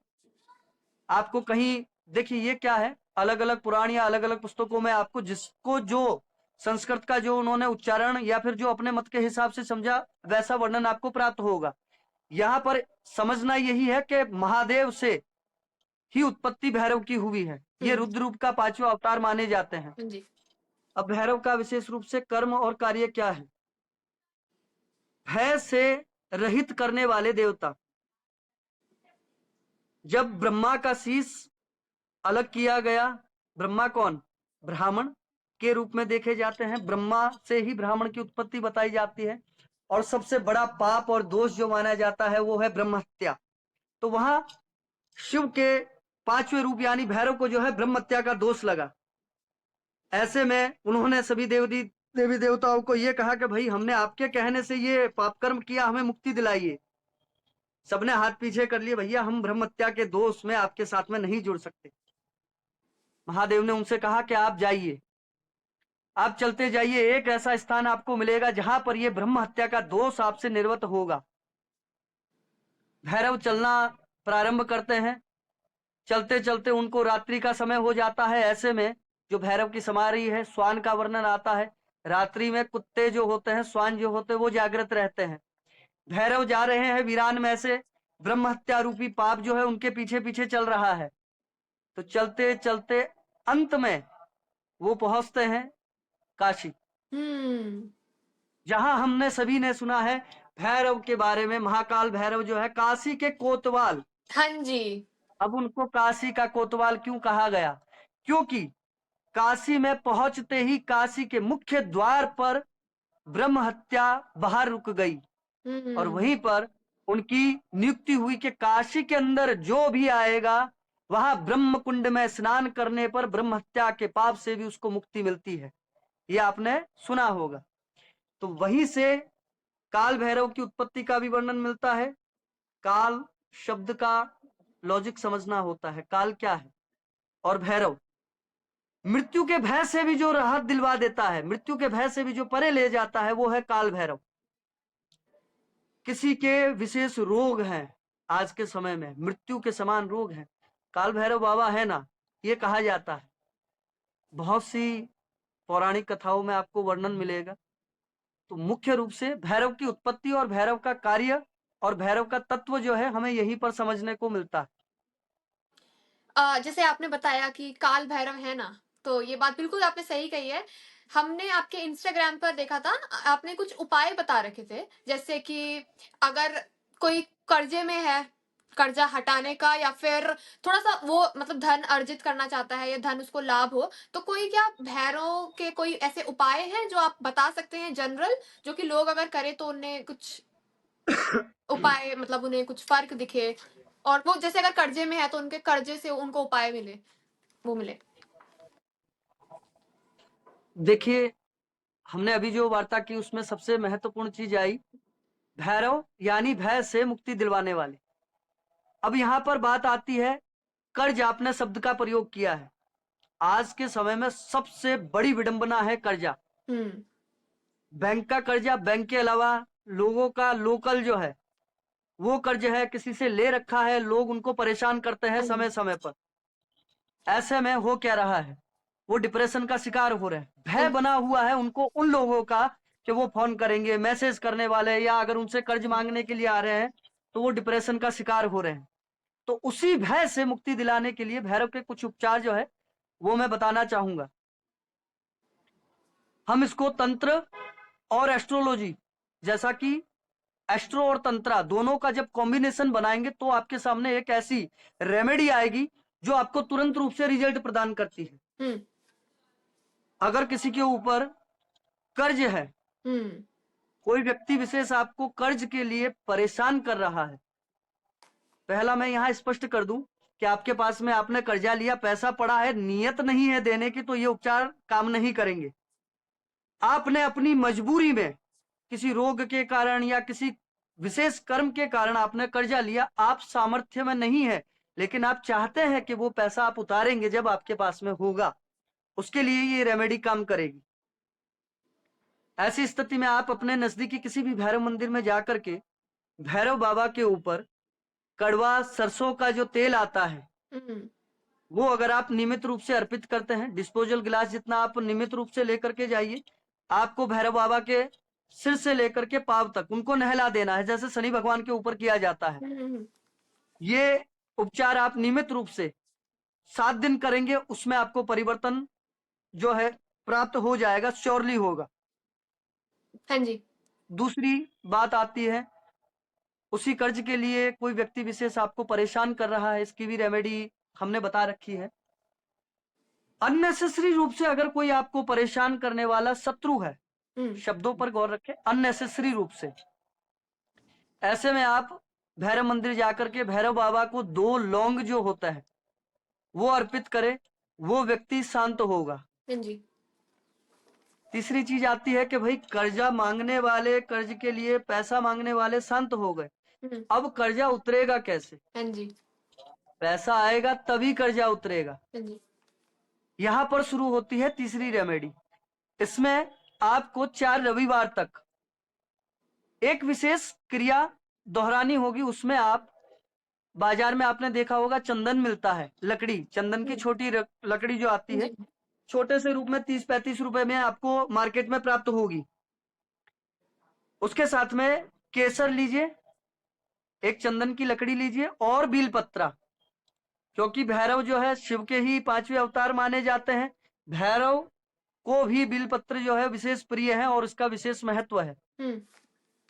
Speaker 1: आपको कहीं देखिए ये क्या है, अलग अलग पुराण या अलग अलग पुस्तकों में आपको जिसको जो संस्कृत का जो उन्होंने उच्चारण या फिर जो अपने मत के हिसाब से समझा वैसा वर्णन आपको प्राप्त होगा। यहाँ पर समझना यही है कि महादेव से ही उत्पत्ति भैरव की हुई है। ये रुद्र रूप का 5वां अवतार माने जाते हैं।
Speaker 2: हाँ जी।
Speaker 1: अब भैरव का विशेष रूप से कर्म और कार्य क्या है? भय से रहित करने वाले देवता। जब ब्रह्मा का शीश अलग किया गया, ब्रह्मा कौन? ब्राह्मण के रूप में देखे जाते हैं। ब्रह्मा से ही ब्राह्मण की उत्पत्ति बताई जाती है। और सबसे बड़ा पाप और दोष जो माना जाता है वो है ब्रह्म हत्या। तो वहां शिव के 5वें रूप यानी भैरव को जो है ब्रह्म हत्या का दोष लगा। ऐसे में उन्होंने सभी देवी देवताओं को ये कहा कि भाई हमने आपके कहने से ये पाप कर्म किया, हमें मुक्ति दिलाइए। सबने हाथ पीछे कर लिए, भैया हम ब्रह्म हत्या के दोष में आपके साथ में नहीं जुड़ सकते। महादेव ने उनसे कहा कि आप जाइए, आप चलते जाइए, एक ऐसा स्थान आपको मिलेगा जहां पर यह ब्रह्म हत्या का दोष आपसे निर्वत होगा। भैरव चलना प्रारंभ करते हैं। चलते चलते उनको रात्रि का समय हो जाता है। ऐसे में जो भैरव की समारी है, श्वान का वर्णन आता है। रात्रि में कुत्ते जो होते हैं, श्वान जो होते हैं, वो जागृत रहते हैं। भैरव जा रहे हैं वीरान में से, ब्रह्म हत्या रूपी पाप जो है उनके पीछे पीछे चल रहा है। तो चलते चलते अंत में वो पहुंचते हैं काशी, जहां हमने सभी ने सुना है भैरव के बारे में। महाकाल भैरव जो है काशी के कोतवाल।
Speaker 2: हाँ जी।
Speaker 1: अब उनको काशी का कोतवाल क्यों कहा गया? क्योंकि काशी में पहुंचते ही काशी के मुख्य द्वार पर ब्रह्म हत्या बाहर रुक गई और वहीं पर उनकी नियुक्ति हुई कि काशी के अंदर जो भी आएगा वहां ब्रह्म कुंड में स्नान करने पर ब्रह्म हत्या के पाप से भी उसको मुक्ति मिलती है। ये आपने सुना होगा। तो वहीं से काल भैरव की उत्पत्ति का भी वर्णन मिलता है। काल शब्द का लॉजिक समझना होता है। काल क्या है? और भैरव मृत्यु के भय से भी जो राहत दिलवा देता है, मृत्यु के भय से भी जो परे ले जाता है, वो है काल भैरव। किसी के विशेष रोग हैं, आज के समय में मृत्यु के समान रोग हैं, काल भैरव बाबा है ना, ये कहा जाता है। बहुत सी पौराणिक कथाओं में आपको वर्णन मिलेगा। तो मुख्य रूप से भैरव की उत्पत्ति और भैरव का कार्य और भैरव का तत्व जो है हमें यहीं पर समझने को मिलता है।
Speaker 2: जैसे आपने बताया कि काल भैरव है ना, तो ये बात बिल्कुल आपने सही कही है। हमने आपके इंस्टाग्राम पर देखा था, आपने कुछ उपाय बता रखे थे, जैसे कि अगर कोई कर्जे में है, कर्जा हटाने का, या फिर थोड़ा-सा वो मतलब धन अर्जित करना चाहता है या धन उसको लाभ हो, तो कोई क्या भैरव के कोई ऐसे उपाय हैं जो आप बता सकते हैं जनरल, जो कि लोग अगर करें तो उन्हें कुछ उपाय मतलब उन्हें कुछ फ़र्क दिखे, और वो जैसे अगर कर्जे में है तो उनके कर्जे से उनको उपाय मिले, वो मिले?
Speaker 1: देखिए, हमने अभी जो वार्ता की उसमें सबसे महत्वपूर्ण चीज आई भैरव यानी भय से मुक्ति दिलवाने वाले। अब यहाँ पर बात आती है, कर्ज आपने शब्द का प्रयोग किया है। आज के समय में सबसे बड़ी विडंबना है कर्जा। बैंक का कर्जा, बैंक के अलावा लोगों का लोकल जो है वो कर्ज है, किसी से ले रखा है, लोग उनको परेशान करते हैं समय समय पर। ऐसे में हो क्या रहा है, वो डिप्रेशन का शिकार हो रहे हैं। भय बना हुआ है उनको उन लोगों का कि वो फोन करेंगे, मैसेज करने वाले, या अगर उनसे कर्ज मांगने के लिए आ रहे हैं तो वो डिप्रेशन का शिकार हो रहे हैं। तो उसी भय से मुक्ति दिलाने के लिए भैरव के कुछ उपचार जो है वो मैं बताना चाहूंगा। हम इसको तंत्र और एस्ट्रोलॉजी, जैसा कि एस्ट्रो और तंत्रा दोनों का जब कॉम्बिनेशन बनाएंगे तो आपके सामने एक ऐसी रेमेडी आएगी जो आपको तुरंत रूप से रिजल्ट प्रदान करती है। अगर किसी के ऊपर कर्ज है कोई व्यक्ति विशेष आपको कर्ज के लिए परेशान कर रहा है, पहला मैं यहाँ स्पष्ट कर दूं कि आपके पास में आपने कर्जा लिया, पैसा पड़ा है, नियत नहीं है देने की, तो ये उपचार काम नहीं करेंगे। आपने अपनी मजबूरी में किसी रोग के कारण या किसी विशेष कर्म के कारण आपने कर्जा लिया, आप सामर्थ्य में नहीं है, लेकिन आप चाहते हैं कि वो पैसा आप उतारेंगे जब आपके पास में होगा, उसके लिए ये रेमेडी काम करेगी। ऐसी स्थिति में आप अपने नजदीकी किसी भी भैरव मंदिर में जाकर के भैरव बाबा के ऊपर कड़वा सरसों का जो तेल आता है, वो अगर आप नियमित रूप से अर्पित करते हैं, डिस्पोजल गिलास जितना आप नियमित रूप से लेकर के जाइए, आपको भैरव बाबा के सिर से लेकर के पांव तक उनको नहला देना है, जैसे शनि भगवान के ऊपर किया जाता है। ये उपचार आप नियमित रूप से 7 दिन करेंगे, उसमें आपको परिवर्तन जो है प्राप्त हो जाएगा, श्योरली होगा।
Speaker 2: हाँ जी।
Speaker 1: दूसरी बात आती है, उसी कर्ज के लिए कोई व्यक्ति विशेष आपको परेशान कर रहा है, इसकी भी रेमेडी हमने बता रखी है। अननेसेसरी रूप से अगर कोई आपको परेशान करने वाला शत्रु है, शब्दों पर गौर रखें, अननेसेसरी रूप से, ऐसे में आप भैरव मंदिर जाकर के भैरव बाबा को 2 लौंग जो होता है वो अर्पित करे, वो व्यक्ति शांत होगा।
Speaker 2: जी।
Speaker 1: तीसरी चीज आती है कि भाई कर्जा मांगने वाले, कर्ज के लिए पैसा मांगने वाले शांत हो गए, अब कर्जा उतरेगा कैसे?
Speaker 2: हाँ जी।
Speaker 1: पैसा आएगा तभी कर्जा उतरेगा।
Speaker 2: हाँ जी।
Speaker 1: यहां पर शुरू होती है तीसरी रेमेडी। इसमें आपको 4 रविवार तक एक विशेष क्रिया दोहरानी होगी। उसमें आप बाजार में आपने देखा होगा चंदन मिलता है, लकड़ी, चंदन की छोटी लकड़ी जो आती है, छोटे से रूप में 30-35 रुपए में आपको मार्केट में प्राप्त होगी। उसके साथ में केसर लीजिए, एक चंदन की लकड़ी लीजिए और बीलपत्रा, क्योंकि भैरव जो है शिव के ही 5वें अवतार माने जाते हैं, भैरव को भी बीलपत्र जो है विशेष प्रिय है और इसका विशेष महत्व है।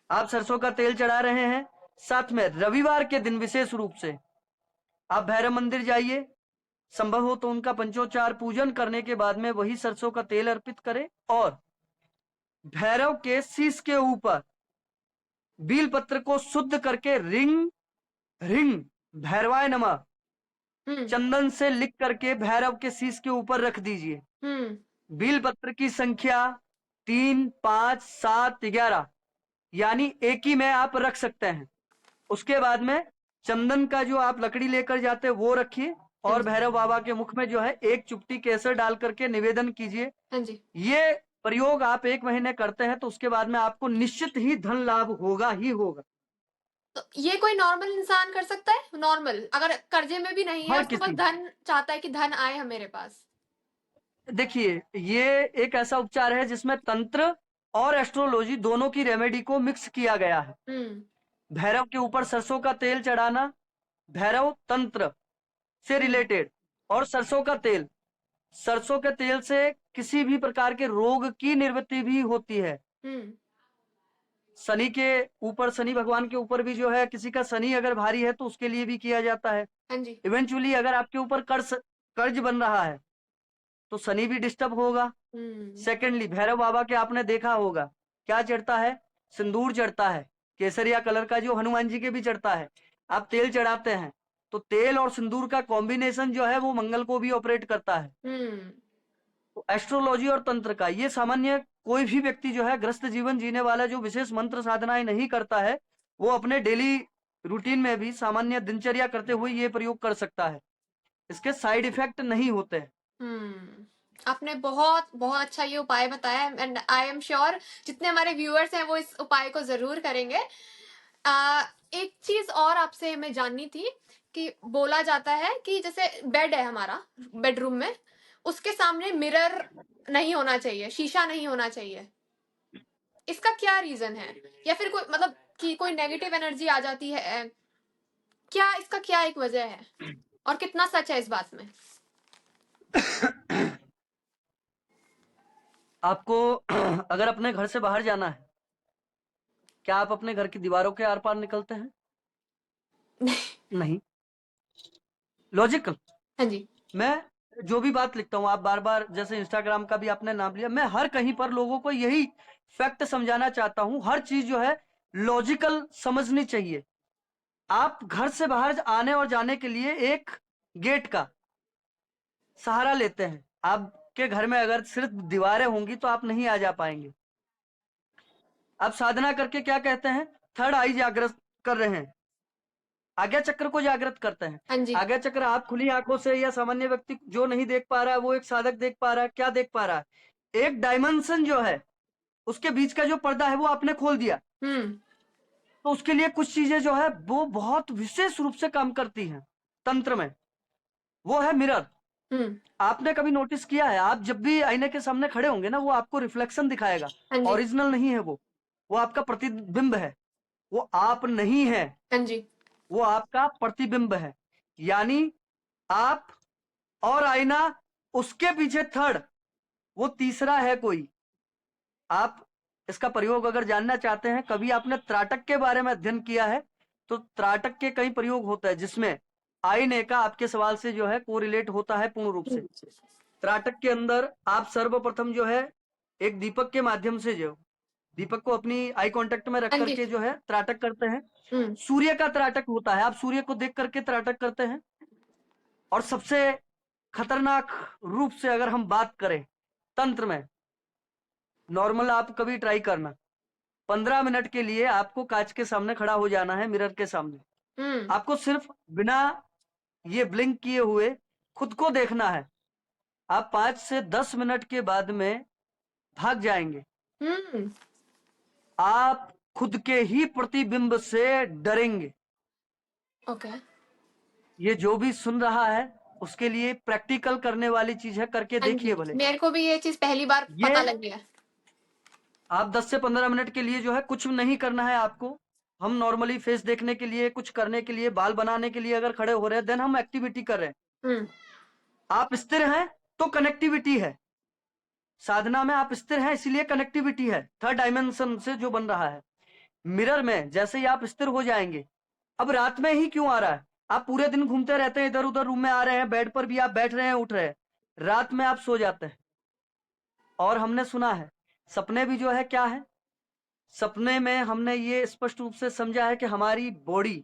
Speaker 1: आप सरसों का तेल चढ़ा रहे हैं, साथ में रविवार के दिन विशेष रूप से आप भैरव मंदिर जाइए, संभव हो तो उनका पंचोच्चार पूजन करने के बाद में वही सरसों का तेल अर्पित करें और भैरव के शीश के ऊपर बीलपत्र को शुद्ध करके रिंग रिंग भैरवाय नमः चंदन से लिख करके भैरव के शीश के ऊपर रख दीजिए। बीलपत्र की संख्या 3, 5, 7, 11 यानी एक ही में आप रख सकते हैं। उसके बाद में चंदन का जो आप लकड़ी लेकर जाते हैं वो रखिए और भैरव बाबा के मुख में जो है एक चुटकी केसर डाल करके निवेदन कीजिए। ये प्रयोग आप 1 महीने करते हैं तो उसके बाद में आपको निश्चित ही धन लाभ होगा ही होगा।
Speaker 2: तो ये कोई नॉर्मल इंसान कर सकता है? नॉर्मल अगर कर्जे में भी नहीं है,
Speaker 1: हर
Speaker 2: उसके पास
Speaker 1: किसी,
Speaker 2: धन चाहता है कि धन आए मेरे पास।
Speaker 1: देखिए ये एक ऐसा उपचार है जिसमें तंत्र और एस्ट्रोलॉजी दोनों की रेमेडी को मिक्स किया गया है। भैरव के ऊपर सरसों का तेल चढ़ाना भैरव तंत्र से रिलेटेड, और सरसों का तेल, सरसों के तेल से किसी भी प्रकार के रोग की निवृत्ति भी होती है। शनि के ऊपर, शनि भगवान के ऊपर भी जो है, किसी का शनि अगर भारी है तो उसके लिए भी किया जाता है। इवेंचुअली अगर आपके ऊपर कर्ज बन रहा है तो शनि भी डिस्टर्ब होगा। सेकेंडली भैरव बाबा के आपने देखा होगा क्या चढ़ता है, सिंदूर चढ़ता है, केसरिया कलर का जो हनुमान जी के भी चढ़ता है। आप तेल चढ़ाते हैं तो तेल और सिंदूर का कॉम्बिनेशन जो है वो मंगल को भी ऑपरेट करता है। तो एस्ट्रोलॉजी और तंत्र का ये सामान्य कोई भी व्यक्ति जो है ग्रस्त जीवन जीने वाला, जो विशेष मंत्र साधनाएं नहीं करता है, वो अपने डेली रूटीन में भी सामान्य दिनचर्या करते हुए ये प्रयोग कर सकता है। इसके साइड इफेक्ट नहीं होते हैं।
Speaker 2: आपने बहुत बहुत अच्छा ये उपाय बताया एंड आई एम श्योर जितने हमारे व्यूअर्स हैं वो इस उपाय को जरूर करेंगे। एक चीज और आपसे हमें जाननी थी कि बोला जाता है कि जैसे बेड है हमारा बेडरूम में, उसके सामने मिरर नहीं होना चाहिए, शीशा नहीं होना चाहिए, इसका क्या रीजन है? या फिर कोई मतलब कि कोई नेगेटिव एनर्जी आ जाती है, क्या इसका क्या एक वजह है और कितना सच है इस बात में?
Speaker 1: आपको अगर अपने घर से बाहर जाना है, क्या आप अपने घर की दीवारों के आर पार निकलते हैं? नहीं। लॉजिकल।
Speaker 2: हाँ जी।
Speaker 1: मैं जो भी बात लिखता हूँ, आप बार बार, जैसे इंस्टाग्राम का भी आपने नाम लिया, मैं हर कहीं पर लोगों को यही फैक्ट समझाना चाहता हूँ। हर चीज जो है लॉजिकल समझनी चाहिए। आप घर से बाहर आने और जाने के लिए एक गेट का सहारा लेते हैं। आपके घर में अगर सिर्फ दीवारें होंगी तो आप नहीं आ जा पाएंगे। आप साधना करके क्या कहते हैं, थर्ड आई जागृत कर रहे हैं, आज्ञा चक्र को जागृत करते हैं।
Speaker 2: हाँ जी।
Speaker 1: आज्ञा चक्र आप खुली आंखों से, या सामान्य व्यक्ति जो नहीं देख पा रहा है, वो एक साधक देख पा रहा है। क्या देख पा रहा है, एक डायमेंशन जो है, उसके बीच का जो पर्दा है वो आपने खोल दिया। तो उसके लिए कुछ चीजें जो है वो बहुत विशेष रूप से काम करती हैं तंत्र में, वो है मिरर। आपने कभी नोटिस किया है, आप जब भी आईने के सामने खड़े होंगे ना, वो आपको रिफ्लेक्शन दिखाएगा।
Speaker 2: हाँ जी।
Speaker 1: ओरिजिनल नहीं है वो आपका प्रतिबिंब है, वो आप नहीं है,
Speaker 2: हाँ जी।
Speaker 1: वो आपका प्रतिबिंब है। यानी आप और आईना, उसके पीछे थर्ड, वो तीसरा है कोई। आप इसका प्रयोग अगर जानना चाहते हैं, कभी आपने त्राटक के बारे में अध्ययन किया है, तो त्राटक के कई प्रयोग होता है जिसमें आईने का आपके सवाल से जो है कोरिलेट होता है पूर्ण रूप से। त्राटक के अंदर आप सर्वप्रथम जो है एक दीपक के माध्यम से, जो दीपक को अपनी आई कांटेक्ट में रख
Speaker 2: हाँ जी।
Speaker 1: करके जो है त्राटक करते हैं। सूर्य का त्राटक होता है, आप सूर्य को देख करके त्राटक करते हैं। और सबसे खतरनाक रूप से अगर हम बात करें तंत्र में, नॉर्मल आप कभी ट्राई करना, 15 मिनट के लिए आपको कांच के सामने खड़ा हो जाना है, मिरर के सामने। आपको सिर्फ बिना ये ब्लिंक किए हुए खुद को देखना है। आप 5 से 10 मिनट के बाद में भाग जाएंगे। आप खुद के ही प्रतिबिंब से डरेंगे।
Speaker 2: ओके।
Speaker 1: ये जो भी सुन रहा है उसके लिए प्रैक्टिकल करने वाली चीज है, करके
Speaker 2: हाँ जी।
Speaker 1: देखिए भले।
Speaker 2: मेरे को भी ये चीज पहली बार
Speaker 1: ये
Speaker 2: पता लग गया।
Speaker 1: आप 10 से 15 मिनट के लिए जो है कुछ नहीं करना है आपको। हम नॉर्मली फेस देखने के लिए, कुछ करने के लिए, बाल बनाने के लिए अगर खड़े हो रहे हैं, देन हम एक्टिविटी कर रहे हैं। आप स्थिर हैं तो कनेक्टिविटी है। साधना में आप स्थिर हैं इसीलिए कनेक्टिविटी है, थर्ड डायमेंशन से जो बन रहा है। मिरर में जैसे ही आप स्थिर हो जाएंगे, अब रात में ही क्यों आ रहा है, आप पूरे दिन घूमते रहते हैं इधर उधर, रूम में आ रहे हैं, बेड पर भी आप बैठ रहे हैं, उठ रहे हैं, रात में आप सो जाते हैं। और हमने सुना है सपने भी जो है क्या है, सपने में हमने ये स्पष्ट रूप से समझा है कि हमारी बॉडी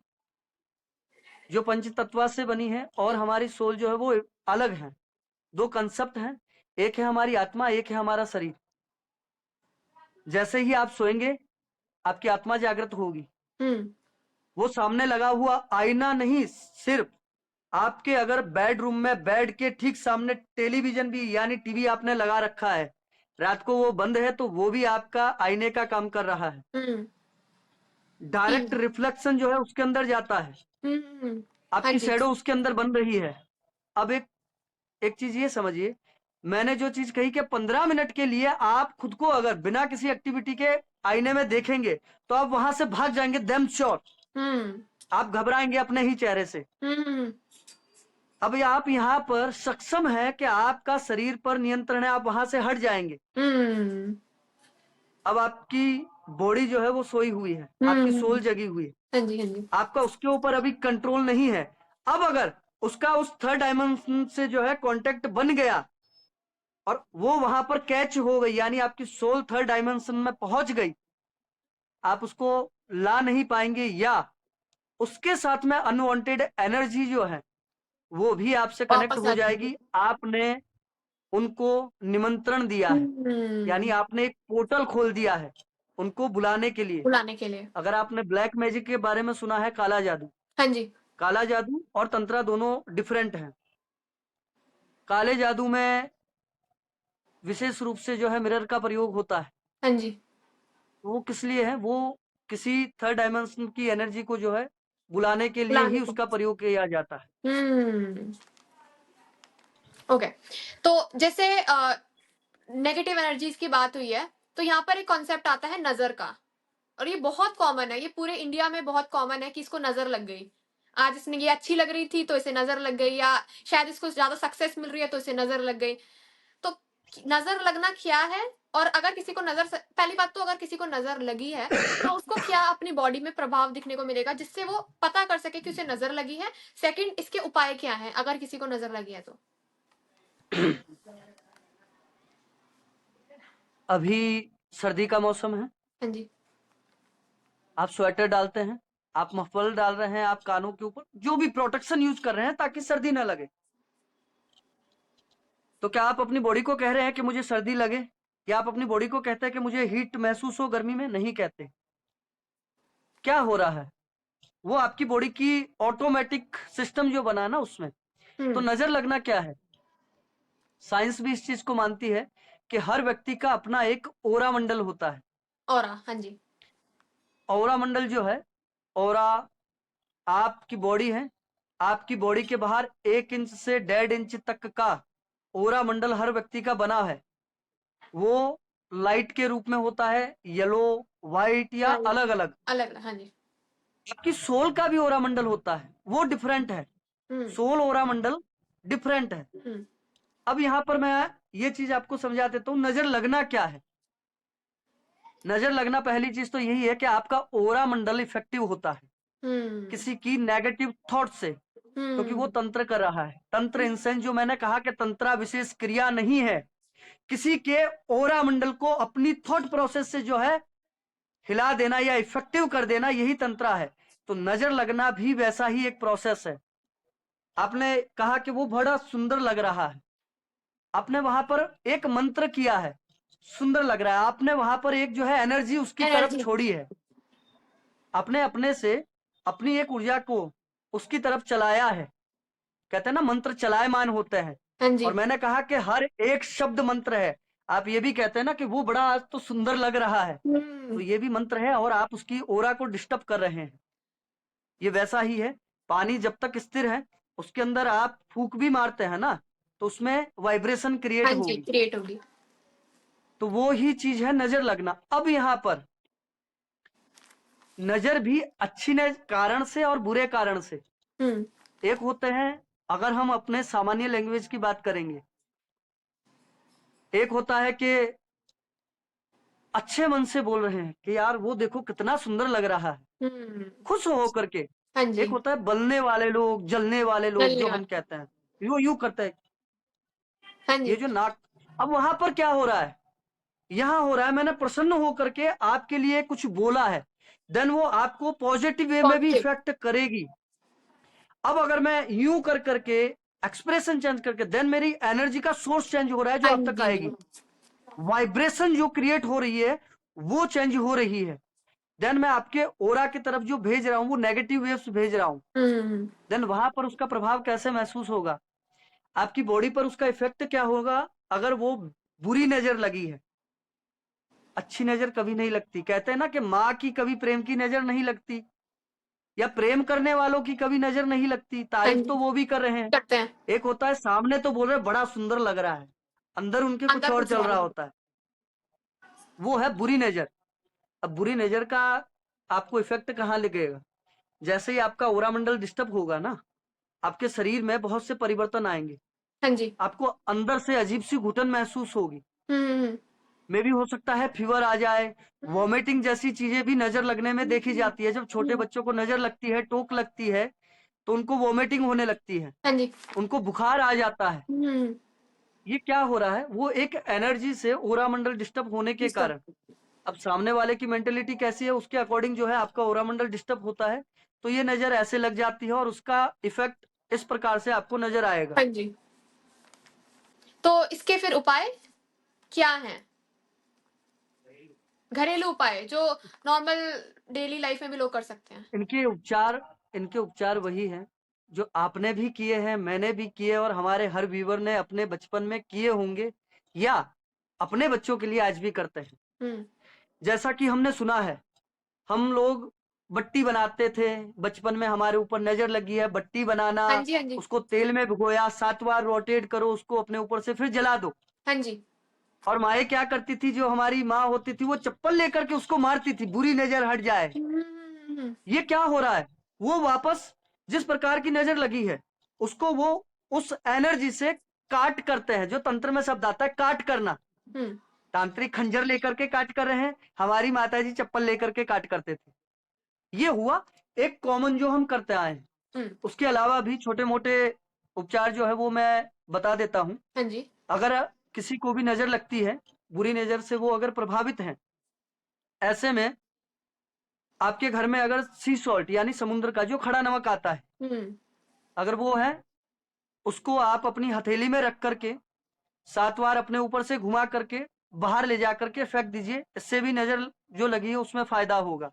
Speaker 1: जो पंच तत्व से बनी है और हमारी सोल जो है वो अलग है। दो कंसेप्ट हैं, एक है हमारी आत्मा, एक है हमारा शरीर। जैसे ही आप सोएंगे आपकी आत्मा जागृत होगी। वो सामने लगा हुआ आईना नहीं, सिर्फ आपके अगर बेडरूम में बेड के ठीक सामने टेलीविजन भी यानी टीवी आपने लगा रखा है, रात को वो बंद है तो वो भी आपका आईने का काम कर रहा है। डायरेक्ट रिफ्लेक्शन जो है उसके अंदर जाता है, आपकी शैडो उसके अंदर बन रही है। अब एक चीज ये समझिए, मैंने जो चीज कही कि 15 मिनट के लिए आप खुद को अगर बिना किसी एक्टिविटी के आईने में देखेंगे तो आप वहां से भाग जाएंगे, दैम श्योर। आप घबराएंगे अपने ही चेहरे से। अब आप यहाँ पर सक्षम है कि आपका शरीर पर नियंत्रण है, आप वहां से हट जाएंगे। अब आपकी बॉडी जो है वो सोई हुई है, आपकी सोल जगी हुई है।
Speaker 2: हाँ जी। हाँ जी।
Speaker 1: आपका उसके ऊपर अभी कंट्रोल नहीं है। अब अगर उसका उस थर्ड डायमेंशन से जो है कांटेक्ट बन गया और वो वहां पर कैच हो गई, यानी आपकी सोल थर्ड डायमेंशन में पहुंच गई, आप उसको ला नहीं पाएंगे, या उसके साथ में अनवांटेड एनर्जी जो है वो भी आपसे कनेक्ट
Speaker 2: वापस
Speaker 1: हो
Speaker 2: आ जाएगी।
Speaker 1: जाएगी। आपने उनको निमंत्रण दिया है, यानी आपने एक पोर्टल खोल दिया है उनको बुलाने के लिए।
Speaker 2: बुलाने के लिए।
Speaker 1: अगर आपने ब्लैक मैजिक के बारे में सुना है, काला जादू,
Speaker 2: हाँ जी।
Speaker 1: काला जादू और तंत्रा दोनों डिफरेंट हैं। काले जादू में विशेष रूप से जो है मिरर का प्रयोग होता है।
Speaker 2: हाँ जी।
Speaker 1: वो किस लिए है, वो किसी थर्ड डायमेंशन की एनर्जी को जो है बुलाने के लिए
Speaker 2: बुलाने
Speaker 1: ही
Speaker 2: को।
Speaker 1: उसका प्रयोग किया जाता है।
Speaker 2: ओके। तो जैसे नेगेटिव एनर्जीज की बात हुई है, तो यहाँ पर एक कॉन्सेप्ट आता है नजर का, और ये बहुत कॉमन है, ये पूरे इंडिया में बहुत कॉमन है कि इसको नजर लग गई। आज इसने ये अच्छी लग रही थी तो इसे नजर लग गई, या शायद इसको ज्यादा सक्सेस मिल रही है तो इसे नजर लग गई। तो नजर लगना क्या है, और अगर किसी को नजर, पहली बात तो अगर किसी को नजर लगी है तो उसको क्या अपनी बॉडी में प्रभाव दिखने को मिलेगा जिससे वो पता कर सके कि उसे नजर लगी है। सेकंड, इसके उपाय क्या है अगर किसी को नजर लगी है तो।
Speaker 1: अभी सर्दी का मौसम है,
Speaker 2: हाँ जी।
Speaker 1: आप स्वेटर डालते हैं, आप मफलर डाल रहे हैं, आप कानों के ऊपर जो भी प्रोटेक्शन यूज कर रहे हैं ताकि सर्दी ना लगे। तो क्या आप अपनी बॉडी को कह रहे हैं कि मुझे सर्दी लगे, या आप अपनी बॉडी को कहते हैं कि मुझे हीट महसूस हो गर्मी में? नहीं कहते। क्या हो रहा है, वो आपकी बॉडी की ऑटोमेटिक सिस्टम जो बना ना उसमें। तो नजर लगना क्या है, साइंस भी इस चीज को मानती है कि हर व्यक्ति का अपना एक ओरा मंडल होता है।
Speaker 2: ऑरा, हाँ जी।
Speaker 1: ओरा मंडल जो है, ओरा आपकी बॉडी है, आपकी बॉडी के बाहर 1 इंच से 1.5 इंच तक का ओरा मंडल हर व्यक्ति का बना है। वो लाइट के रूप में होता है, येलो, व्हाइट या
Speaker 2: हाँ जी,
Speaker 1: अलग अलग।
Speaker 2: अलग, हाँ जी।
Speaker 1: आपकी सोल का भी ओरा मंडल होता है, वो डिफरेंट है। सोल ओरा मंडल डिफरेंट है। अब यहाँ पर मैं ये चीज आपको समझा देता हूँ, नजर लगना क्या है। नजर लगना पहली चीज तो यही है कि आपका ओरा मंडल इफेक्टिव होता है किसी की नेगेटिव थॉट से, क्योंकि वो तंत्र कर रहा है। तंत्र इंसेंस जो मैंने कहा कि तंत्रा विशेष क्रिया नहीं है, किसी के ओरा मंडल को अपनी थॉट प्रोसेस से जो है हिला देना या इफेक्टिव कर देना, यही तंत्रा है। तो नजर लगना भी वैसा ही एक प्रोसेस है। आपने कहा कि वो बड़ा सुंदर लग रहा है, आपने वहां पर एक मंत्र किया है, सुंदर लग रहा है, आपने वहां पर एक जो है एनर्जी उसकी तरफ
Speaker 2: एनर्जी,
Speaker 1: छोड़ी है, आपने अपने से अपनी एक ऊर्जा को उसकी तरफ चलाया है। कहते हैं ना मंत्र चलायमान होते हैं,
Speaker 2: हाँ जी।
Speaker 1: और मैंने कहा कि हर एक शब्द मंत्र है। आप ये भी कहते हैं ना कि वो बड़ा आज तो सुंदर लग रहा है, तो ये भी मंत्र है, और आप उसकी ओरा को डिस्टर्ब कर रहे हैं। ये वैसा ही है, पानी जब तक स्थिर है उसके अंदर आप फूंक भी मारते हैं ना, तो उसमें वाइब्रेशन क्रिएट
Speaker 2: हाँ जी,
Speaker 1: होगी।
Speaker 2: क्रिएट होगी।
Speaker 1: तो वो ही चीज है नजर लगना। अब यहाँ पर नजर भी अच्छी कारण से और बुरे कारण से। एक होते हैं, अगर हम अपने सामान्य लैंग्वेज की बात करेंगे, एक होता है कि अच्छे मन से बोल रहे हैं कि यार वो देखो कितना सुंदर लग रहा है, खुश हो करके।
Speaker 2: हाँ
Speaker 1: एक
Speaker 2: जी,
Speaker 1: होता है बलने वाले लोग, जलने वाले लोग, जो
Speaker 2: धन्यवाद।
Speaker 1: हम कहते हैं यू यू करते हैं,
Speaker 2: हाँ
Speaker 1: ये
Speaker 2: जी,
Speaker 1: जो नाक। अब वहां पर क्या हो रहा है, यहाँ हो रहा है मैंने प्रसन्न होकर के आपके लिए कुछ बोला है, देन वो आपको पॉजिटिव वे में भी
Speaker 2: पॉजिटिव।
Speaker 1: इफेक्ट करेगी। अब अगर मैं यूं कर करके एक्सप्रेशन चेंज करके, देन मेरी एनर्जी का सोर्स चेंज हो रहा है जो
Speaker 2: हाँ
Speaker 1: अब तक
Speaker 2: जी,
Speaker 1: आएगी, वाइब्रेशन जो क्रिएट हो रही है वो चेंज हो रही है। देन मैं आपके ओरा की तरफ जो भेज रहा हूं वो नेगेटिव वेव्स भेज रहा हूं, देन वहां पर उसका प्रभाव कैसे महसूस होगा, आपकी बॉडी पर उसका इफेक्ट क्या होगा। अगर वो बुरी नजर लगी है, अच्छी नजर कभी नहीं लगती। कहते हैं ना कि माँ की कभी प्रेम की नजर नहीं लगती, या प्रेम करने वालों की कभी नजर नहीं लगती,
Speaker 2: हाँ
Speaker 1: तारीफ तो
Speaker 2: जी,
Speaker 1: वो भी कर रहे हैं।
Speaker 2: करते हैं।
Speaker 1: एक होता है सामने तो बोल रहे बड़ा सुंदर लग रहा है, अंदर उनके कुछ
Speaker 2: अंदर
Speaker 1: और
Speaker 2: कुछ
Speaker 1: चल
Speaker 2: और
Speaker 1: रहा
Speaker 2: है।
Speaker 1: होता है, वो है बुरी नजर। अब बुरी नजर का आपको इफेक्ट कहाँ लगेगा, जैसे ही आपका ओरा मंडल डिस्टर्ब होगा ना, आपके शरीर में बहुत से परिवर्तन आएंगे,
Speaker 2: हाँ जी।
Speaker 1: आपको अंदर से अजीब सी घुटन महसूस होगी,
Speaker 2: हम्म।
Speaker 1: मे भी हो सकता है फीवर आ जाए, वॉमिटिंग जैसी चीजें भी नजर लगने में देखी जाती है। जब छोटे बच्चों को नजर लगती है, टोक लगती है, तो उनको वॉमिटिंग होने लगती है,
Speaker 2: हाँ जी।
Speaker 1: उनको बुखार आ जाता है।
Speaker 2: हम्म।
Speaker 1: ये क्या हो रहा है, वो एक एनर्जी से ओरा मंडल डिस्टर्ब होने के
Speaker 2: डिस्टर्ब।
Speaker 1: कारण। अब सामने वाले की मेंटेलिटी कैसी है उसके अकॉर्डिंग जो है आपका ओरा मंडल डिस्टर्ब होता है, तो ये नजर ऐसे लग जाती है, और उसका इफेक्ट इस प्रकार से आपको नजर आएगा।
Speaker 2: हाँ जी। तो इसके फिर उपाय क्या हैं? घरेलू उपाय जो नॉर्मल डेली लाइफ में भी लोग कर सकते हैं।
Speaker 1: इनके उपचार वही हैं जो आपने भी किए हैं, मैंने भी किए, और हमारे हर व्यूवर ने अपने बचपन में किए होंगे, या अपने बच्चों के लिए आज भी करते हैं। जैसा कि हमने सुना है, हम लोग बट्टी बनाते थे बचपन में, हमारे ऊपर नजर लगी है, बट्टी बनाना,
Speaker 2: हाँ जी, हाँ जी।
Speaker 1: उसको तेल में भिगोया, 7 बार रोटेट करो उसको अपने ऊपर से, फिर जला दो।
Speaker 2: हाँ जी।
Speaker 1: और माएँ क्या करती थी, जो हमारी माँ होती थी, वो चप्पल लेकर के उसको मारती थी, बुरी नजर हट जाए। ये क्या हो रहा है, वो वापस जिस प्रकार की नजर लगी है उसको वो उस एनर्जी से काट करते हैं, जो तंत्र में शब्द आता है काट करना। तांत्रिक खंजर लेकर के काट कर रहे हैं, हमारी माताजी चप्पल लेकर के काट करते थे। ये हुआ एक कॉमन जो हम करते आए हैं। उसके अलावा भी छोटे मोटे उपचार जो है वो मैं बता देता हूँ।
Speaker 2: हाँ जी।
Speaker 1: अगर किसी को भी नजर लगती है, बुरी नजर से वो अगर प्रभावित है, ऐसे में आपके घर में अगर सी सॉल्ट यानी समुद्र का जो खड़ा नमक आता है, अगर वो है, उसको आप अपनी हथेली में रख करके 7 बार अपने ऊपर से घुमा करके बाहर ले जा करके फेंक दीजिए। इससे भी नजर जो लगी है उसमें फायदा होगा।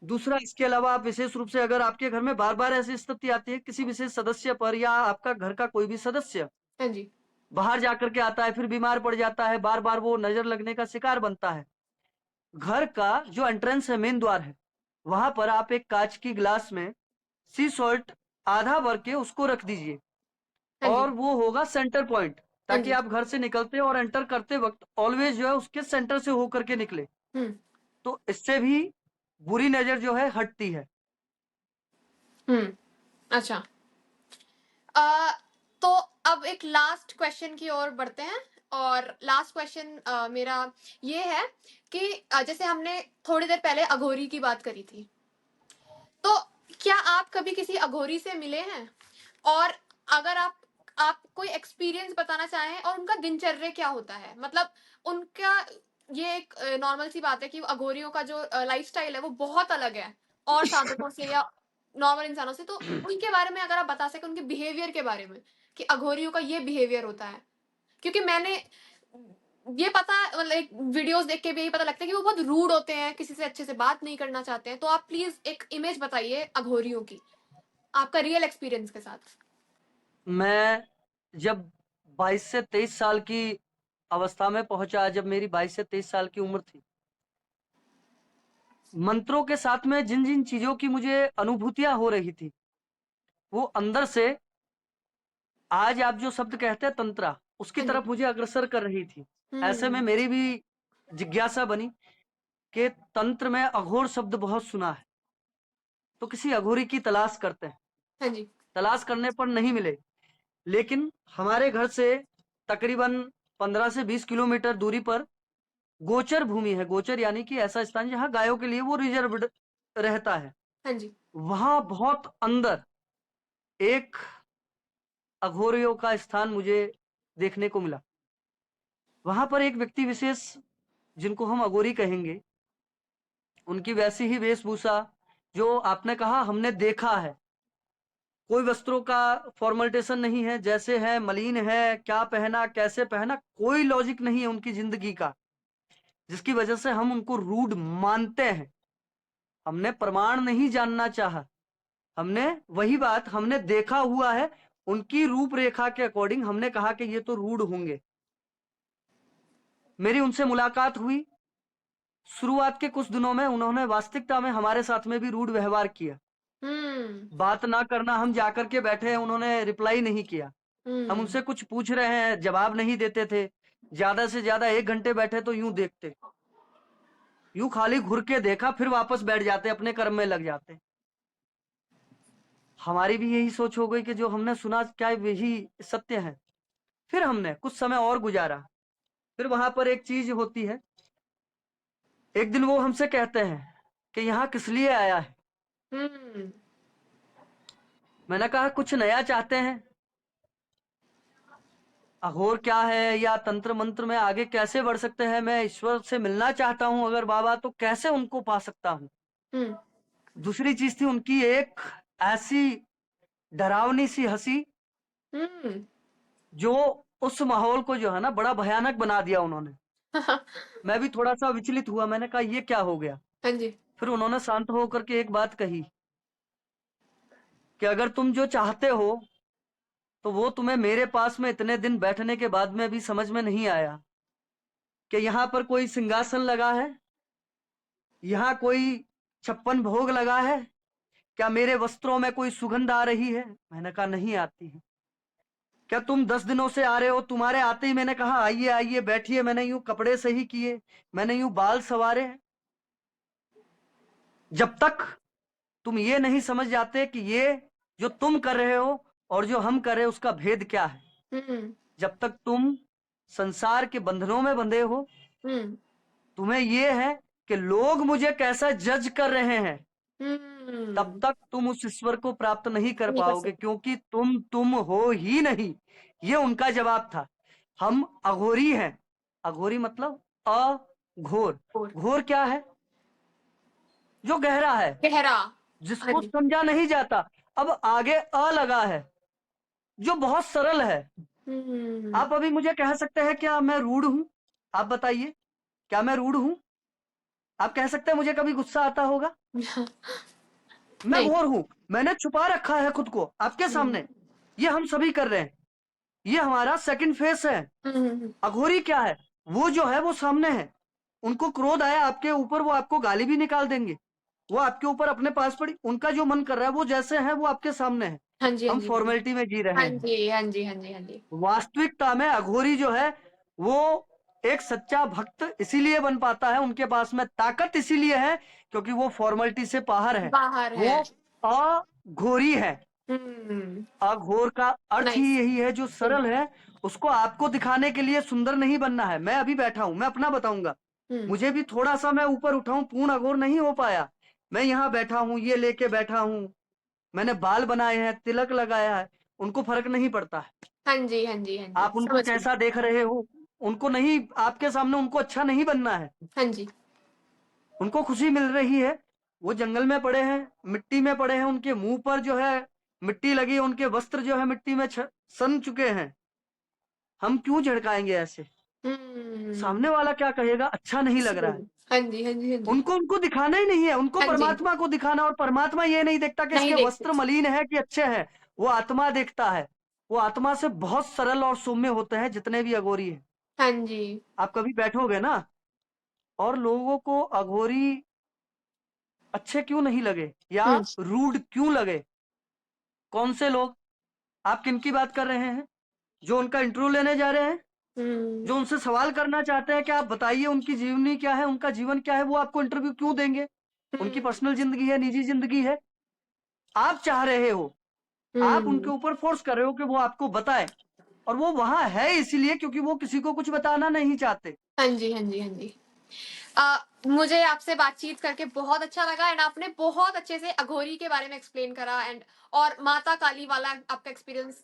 Speaker 1: दूसरा, इसके अलावा आप विशेष रूप से अगर आपके घर में बार बार ऐसी स्थिति आती है किसी विशेष सदस्य पर, या आपका घर का कोई भी सदस्य
Speaker 2: हाँ जी।
Speaker 1: बाहर जाकर के आता है, फिर बीमार पड़ जाता है, बार बार वो नजर लगने का शिकार बनता है, घर का जो एंट्रेंस है, मेन द्वार है, वहां पर आप एक कांच की गिलास में सी सॉल्ट आधा भर के उसको रख दीजिए,
Speaker 2: हाँ
Speaker 1: और
Speaker 2: जी।
Speaker 1: वो होगा सेंटर पॉइंट,
Speaker 2: हाँ
Speaker 1: ताकि
Speaker 2: जी।
Speaker 1: आप घर से निकलते और एंटर करते वक्त ऑलवेज जो है उसके सेंटर से होकर के निकले। तो इससे भी बुरी नजर जो है हटती है।
Speaker 2: अच्छा। तो अब एक लास्ट क्वेश्चन की ओर बढ़ते हैं, और लास्ट क्वेश्चन मेरा ये है कि जैसे हमने थोड़ी देर पहले अघोरी की बात करी थी, तो क्या आप कभी किसी अघोरी से मिले हैं? और अगर आप कोई एक्सपीरियंस बताना चाहें, और उनका दिनचर्या क्या होता है, मतलब उनका, ये एक नॉर्मल सी बात है कि अघोरियों का जो लाइफस्टाइल है वो बहुत अलग है और साधकों से या नॉर्मल इंसानों से। तो उनके बारे में अगर आप बता सकें, उनके बिहेवियर के बारे में, कि अघोरियों का ये बिहेवियर होता है। क्योंकि मैंने ये पता, मतलब वीडियोस देख के भी यही पता लगता है कि वो बहुत रूड होते हैं, किसी से अच्छे से बात नहीं करना चाहते हैं। तो आप प्लीज एक इमेज बताइए अघोरियों की, आपका रियल एक्सपीरियंस के साथ।
Speaker 1: मैं जब 22 से 23 साल की अवस्था में पहुंचा, जब मेरी 22 से 23 साल की उम्र थी, मंत्रों के साथ में जिन जिन चीजों की मुझे अनुभूतियां हो रही थी, वो अंदर से आज आप जो शब्द कहते हैं तंत्रा, उसकी
Speaker 2: हाँ जी।
Speaker 1: तरफ मुझे अग्रसर कर रही थी। ऐसे में
Speaker 2: हम्म।
Speaker 1: मेरी भी जिज्ञासा बनी कि तंत्र में अघोर शब्द बहुत सुना है, तो किसी अघोरी की तलाश करते हैं।
Speaker 2: हाँ जी।
Speaker 1: तलाश करने पर नहीं मिले, लेकिन हमारे घर से तकरीबन 15 से 20 किलोमीटर दूरी पर गोचर भूमि है। गोचर यानी कि ऐसा स्थान जहां गायों के लिए वो रिजर्व्ड रहता है।
Speaker 2: हाँ जी।
Speaker 1: वहां बहुत अंदर एक अघोरियों का स्थान मुझे देखने को मिला। वहां पर एक व्यक्ति विशेष, जिनको हम अघोरी कहेंगे, उनकी वैसी ही वेशभूषा जो आपने कहा हमने देखा है, कोई वस्त्रों का फॉर्मल्टेशन नहीं है, जैसे है मलिन है, क्या पहना कैसे पहना, कोई लॉजिक नहीं है उनकी जिंदगी का, जिसकी वजह से हम उनको रूड मानते हैं। हमने प्रमाण नहीं जानना चाहा, हमने वही बात हमने देखा हुआ है, उनकी रूपरेखा के अकॉर्डिंग हमने कहा कि ये तो रूड होंगे। मेरी उनसे मुलाकात हुई। शुरुआत के कुछ दिनों में उन्होंने वास्तविकता में हमारे साथ में भी रूड व्यवहार किया। बात ना करना, हम जाकर के बैठे हैं, उन्होंने रिप्लाई नहीं किया। हम उनसे कुछ पूछ रहे हैं, जवाब नहीं देते थे। ज्यादा से ज्यादा 1 घंटे बैठे तो यूं देखते, यूं खाली घुर के देखा, फिर वापस बैठ जाते, अपने कर्म में लग जाते। हमारी भी यही सोच हो गई कि जो हमने सुना क्या यही सत्य है। फिर हमने कुछ समय और गुजारा। फिर वहां पर एक चीज होती है, एक दिन वो हमसे कहते हैं कि यहाँ किस लिए आया है। मैंने कहा कुछ नया चाहते हैं, अघोर क्या है या तंत्र मंत्र में आगे कैसे बढ़ सकते हैं, मैं ईश्वर से मिलना चाहता हूं अगर बाबा, तो कैसे उनको पा सकता हूं। दूसरी चीज थी उनकी एक ऐसी डरावनी सी हंसी, जो उस माहौल को जो है ना बड़ा भयानक बना दिया उन्होंने। मैं भी थोड़ा सा विचलित हुआ, मैंने कहा ये क्या हो गया।
Speaker 2: हाँ जी।
Speaker 1: फिर उन्होंने शांत होकर के एक बात कही कि अगर तुम जो चाहते हो तो वो तुम्हें मेरे पास में इतने दिन बैठने के बाद में भी समझ में नहीं आया कि यहाँ पर कोई सिंहासन लगा है, यहाँ कोई 56 भोग लगा है, क्या मेरे वस्त्रों में कोई सुगंध आ रही है। मैंने कहा नहीं आती है। क्या तुम 10 दिनों से आ रहे हो, तुम्हारे आते ही मैंने कहा आइए आइए बैठिए, मैंने यूं कपड़े सही किए, मैंने यूं बाल संवारे हैं। जब तक तुम ये नहीं समझ जाते कि ये जो तुम कर रहे हो और जो हम कर रहे हैं उसका भेद क्या है, जब तक तुम संसार के बंधनों में बंधे हो, तुम्हें ये है कि लोग मुझे कैसा जज कर रहे हैं, तब तक तुम उस ईश्वर को प्राप्त नहीं कर
Speaker 2: नहीं कर
Speaker 1: पाओगे,
Speaker 2: सकते।
Speaker 1: क्योंकि तुम हो ही नहीं। ये उनका जवाब था। हम अघोरी हैं। अघोरी मतलब अघोर।
Speaker 2: और
Speaker 1: घोर क्या है? जो गहरा है,
Speaker 2: गहरा। हाँ
Speaker 1: जिसको
Speaker 2: जी।
Speaker 1: समझा नहीं जाता। अब आगे अ लगा है, जो बहुत सरल है।
Speaker 2: हम्म।
Speaker 1: आप अभी मुझे कह सकते हैं क्या मैं रूड हूं? आप बताइए, क्या मैं रूड हूं? आप कह सकते हैं मुझे कभी गुस्सा आता होगा? मैं
Speaker 2: नहीं।
Speaker 1: घोर हूं। मैंने छुपा रखा है खुद को आपके
Speaker 2: हम्म।
Speaker 1: सामने। ये हम सभी कर रहे हैं। ये हमारा सेकंड फेस है।
Speaker 2: हम्म।
Speaker 1: अघोरी क्या है? वो जो है वो सामने है। उनको क्रोध आया आपके ऊपर, वो आपको गाली भी निकाल देंगे। वो आपके ऊपर अपने पास पड़ी, उनका जो मन कर रहा है वो जैसे है वो आपके सामने है।
Speaker 2: हाँ जी, हाँ
Speaker 1: हम
Speaker 2: जी, हाँ जी।
Speaker 1: फॉर्मेलिटी में जी रहे
Speaker 2: हाँ
Speaker 1: हैं।
Speaker 2: जी, हाँ जी, हाँ जी, हाँ जी।
Speaker 1: वास्तविकता में अघोरी जो है वो एक सच्चा भक्त इसीलिए बन पाता है, उनके पास में ताकत इसीलिए है क्योंकि वो फॉर्मेलिटी से बाहर है।
Speaker 2: बाहर
Speaker 1: वो
Speaker 2: है।
Speaker 1: अघोरी है।
Speaker 2: हम्म।
Speaker 1: अघोर का अर्थ ही
Speaker 2: नाइस।
Speaker 1: यही है, जो सरल है उसको आपको दिखाने के लिए सुंदर नहीं बनना है। मैं अभी बैठा हूं, मैं अपना बताऊंगा।
Speaker 2: हम्म।
Speaker 1: मुझे भी थोड़ा सा मैं ऊपर उठा हूं, पूर्ण अघोर नहीं हो पाया। मैं यहाँ बैठा हूं, ये लेके बैठा हूं। मैंने बाल बनाए हैं, तिलक लगाया है, उनको फर्क नहीं पड़ता है।
Speaker 2: हाँ जी, हाँ जी, हाँ जी,
Speaker 1: आप उनको
Speaker 2: समझ गई।
Speaker 1: कैसा देख रहे हो, उनको नहीं, आपके सामने उनको अच्छा नहीं बनना है।
Speaker 2: हाँ जी।
Speaker 1: उनको खुशी मिल रही है। वो जंगल में पड़े हैं, मिट्टी में पड़े हैं, उनके मुंह पर जो है मिट्टी लगी है, उनके वस्त्र जो है मिट्टी में सन चुके हैं। हम क्यों झड़काएंगे ऐसे?
Speaker 2: हम्म।
Speaker 1: सामने वाला क्या कहेगा, अच्छा नहीं लग रहा है।
Speaker 2: हाँ जी, हाँ जी, हाँ जी।
Speaker 1: उनको उनको दिखाना ही नहीं है, उनको
Speaker 2: हाँ जी।
Speaker 1: परमात्मा को दिखाना। और परमात्मा ये नहीं देखता कि
Speaker 2: नहीं
Speaker 1: इसके
Speaker 2: देख
Speaker 1: वस्त्र
Speaker 2: सकते।
Speaker 1: मलिन है कि अच्छे हैं। वो आत्मा देखता है। वो आत्मा से बहुत सरल और सौम्य होते हैं जितने भी अघोरी हैं।
Speaker 2: हाँ जी।
Speaker 1: आप कभी बैठोगे ना, और लोगों को अघोरी अच्छे क्यों नहीं लगे या
Speaker 2: हम्म।
Speaker 1: रूड क्यों लगे? कौन से लोग? आप किनकी बात कर रहे हैं? जो उनका इंटरव्यू लेने जा रहे हैं,
Speaker 2: हम्म।
Speaker 1: जो उनसे सवाल करना चाहते हैं कि आप बताइए उनकी जीवनी क्या है, उनका जीवन क्या है, वो आपको इंटरव्यू क्यों देंगे? उनकी
Speaker 2: हम्म।
Speaker 1: पर्सनल जिंदगी है, निजी जिंदगी है। आप चाह रहे हो, आप उनके
Speaker 2: हम्म।
Speaker 1: ऊपर फोर्स कर रहे हो कि वो आपको बताए। और वो वहां है इसीलिए क्योंकि वो किसी को कुछ बताना नहीं चाहते।
Speaker 2: हाँ जी, हाँ जी, हाँ जी। मुझे आपसे बातचीत करके बहुत अच्छा लगा एंड आपने बहुत अच्छे से अघोरी के बारे में एक्सप्लेन करा एंड और माता काली वाला आपका एक्सपीरियंस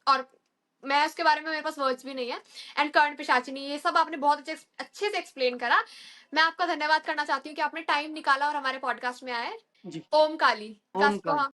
Speaker 2: और मैं उसके बारे में मेरे पास वर्ड्स भी नहीं है एंड कर्ण पिशाचिनी ये सब आपने बहुत अच्छे से एक्सप्लेन करा। मैं आपका धन्यवाद करना चाहती हूँ कि आपने टाइम निकाला और हमारे पॉडकास्ट में आए।
Speaker 1: जी।
Speaker 2: ओम काली
Speaker 1: ओम
Speaker 2: कास को
Speaker 1: काल।
Speaker 2: हम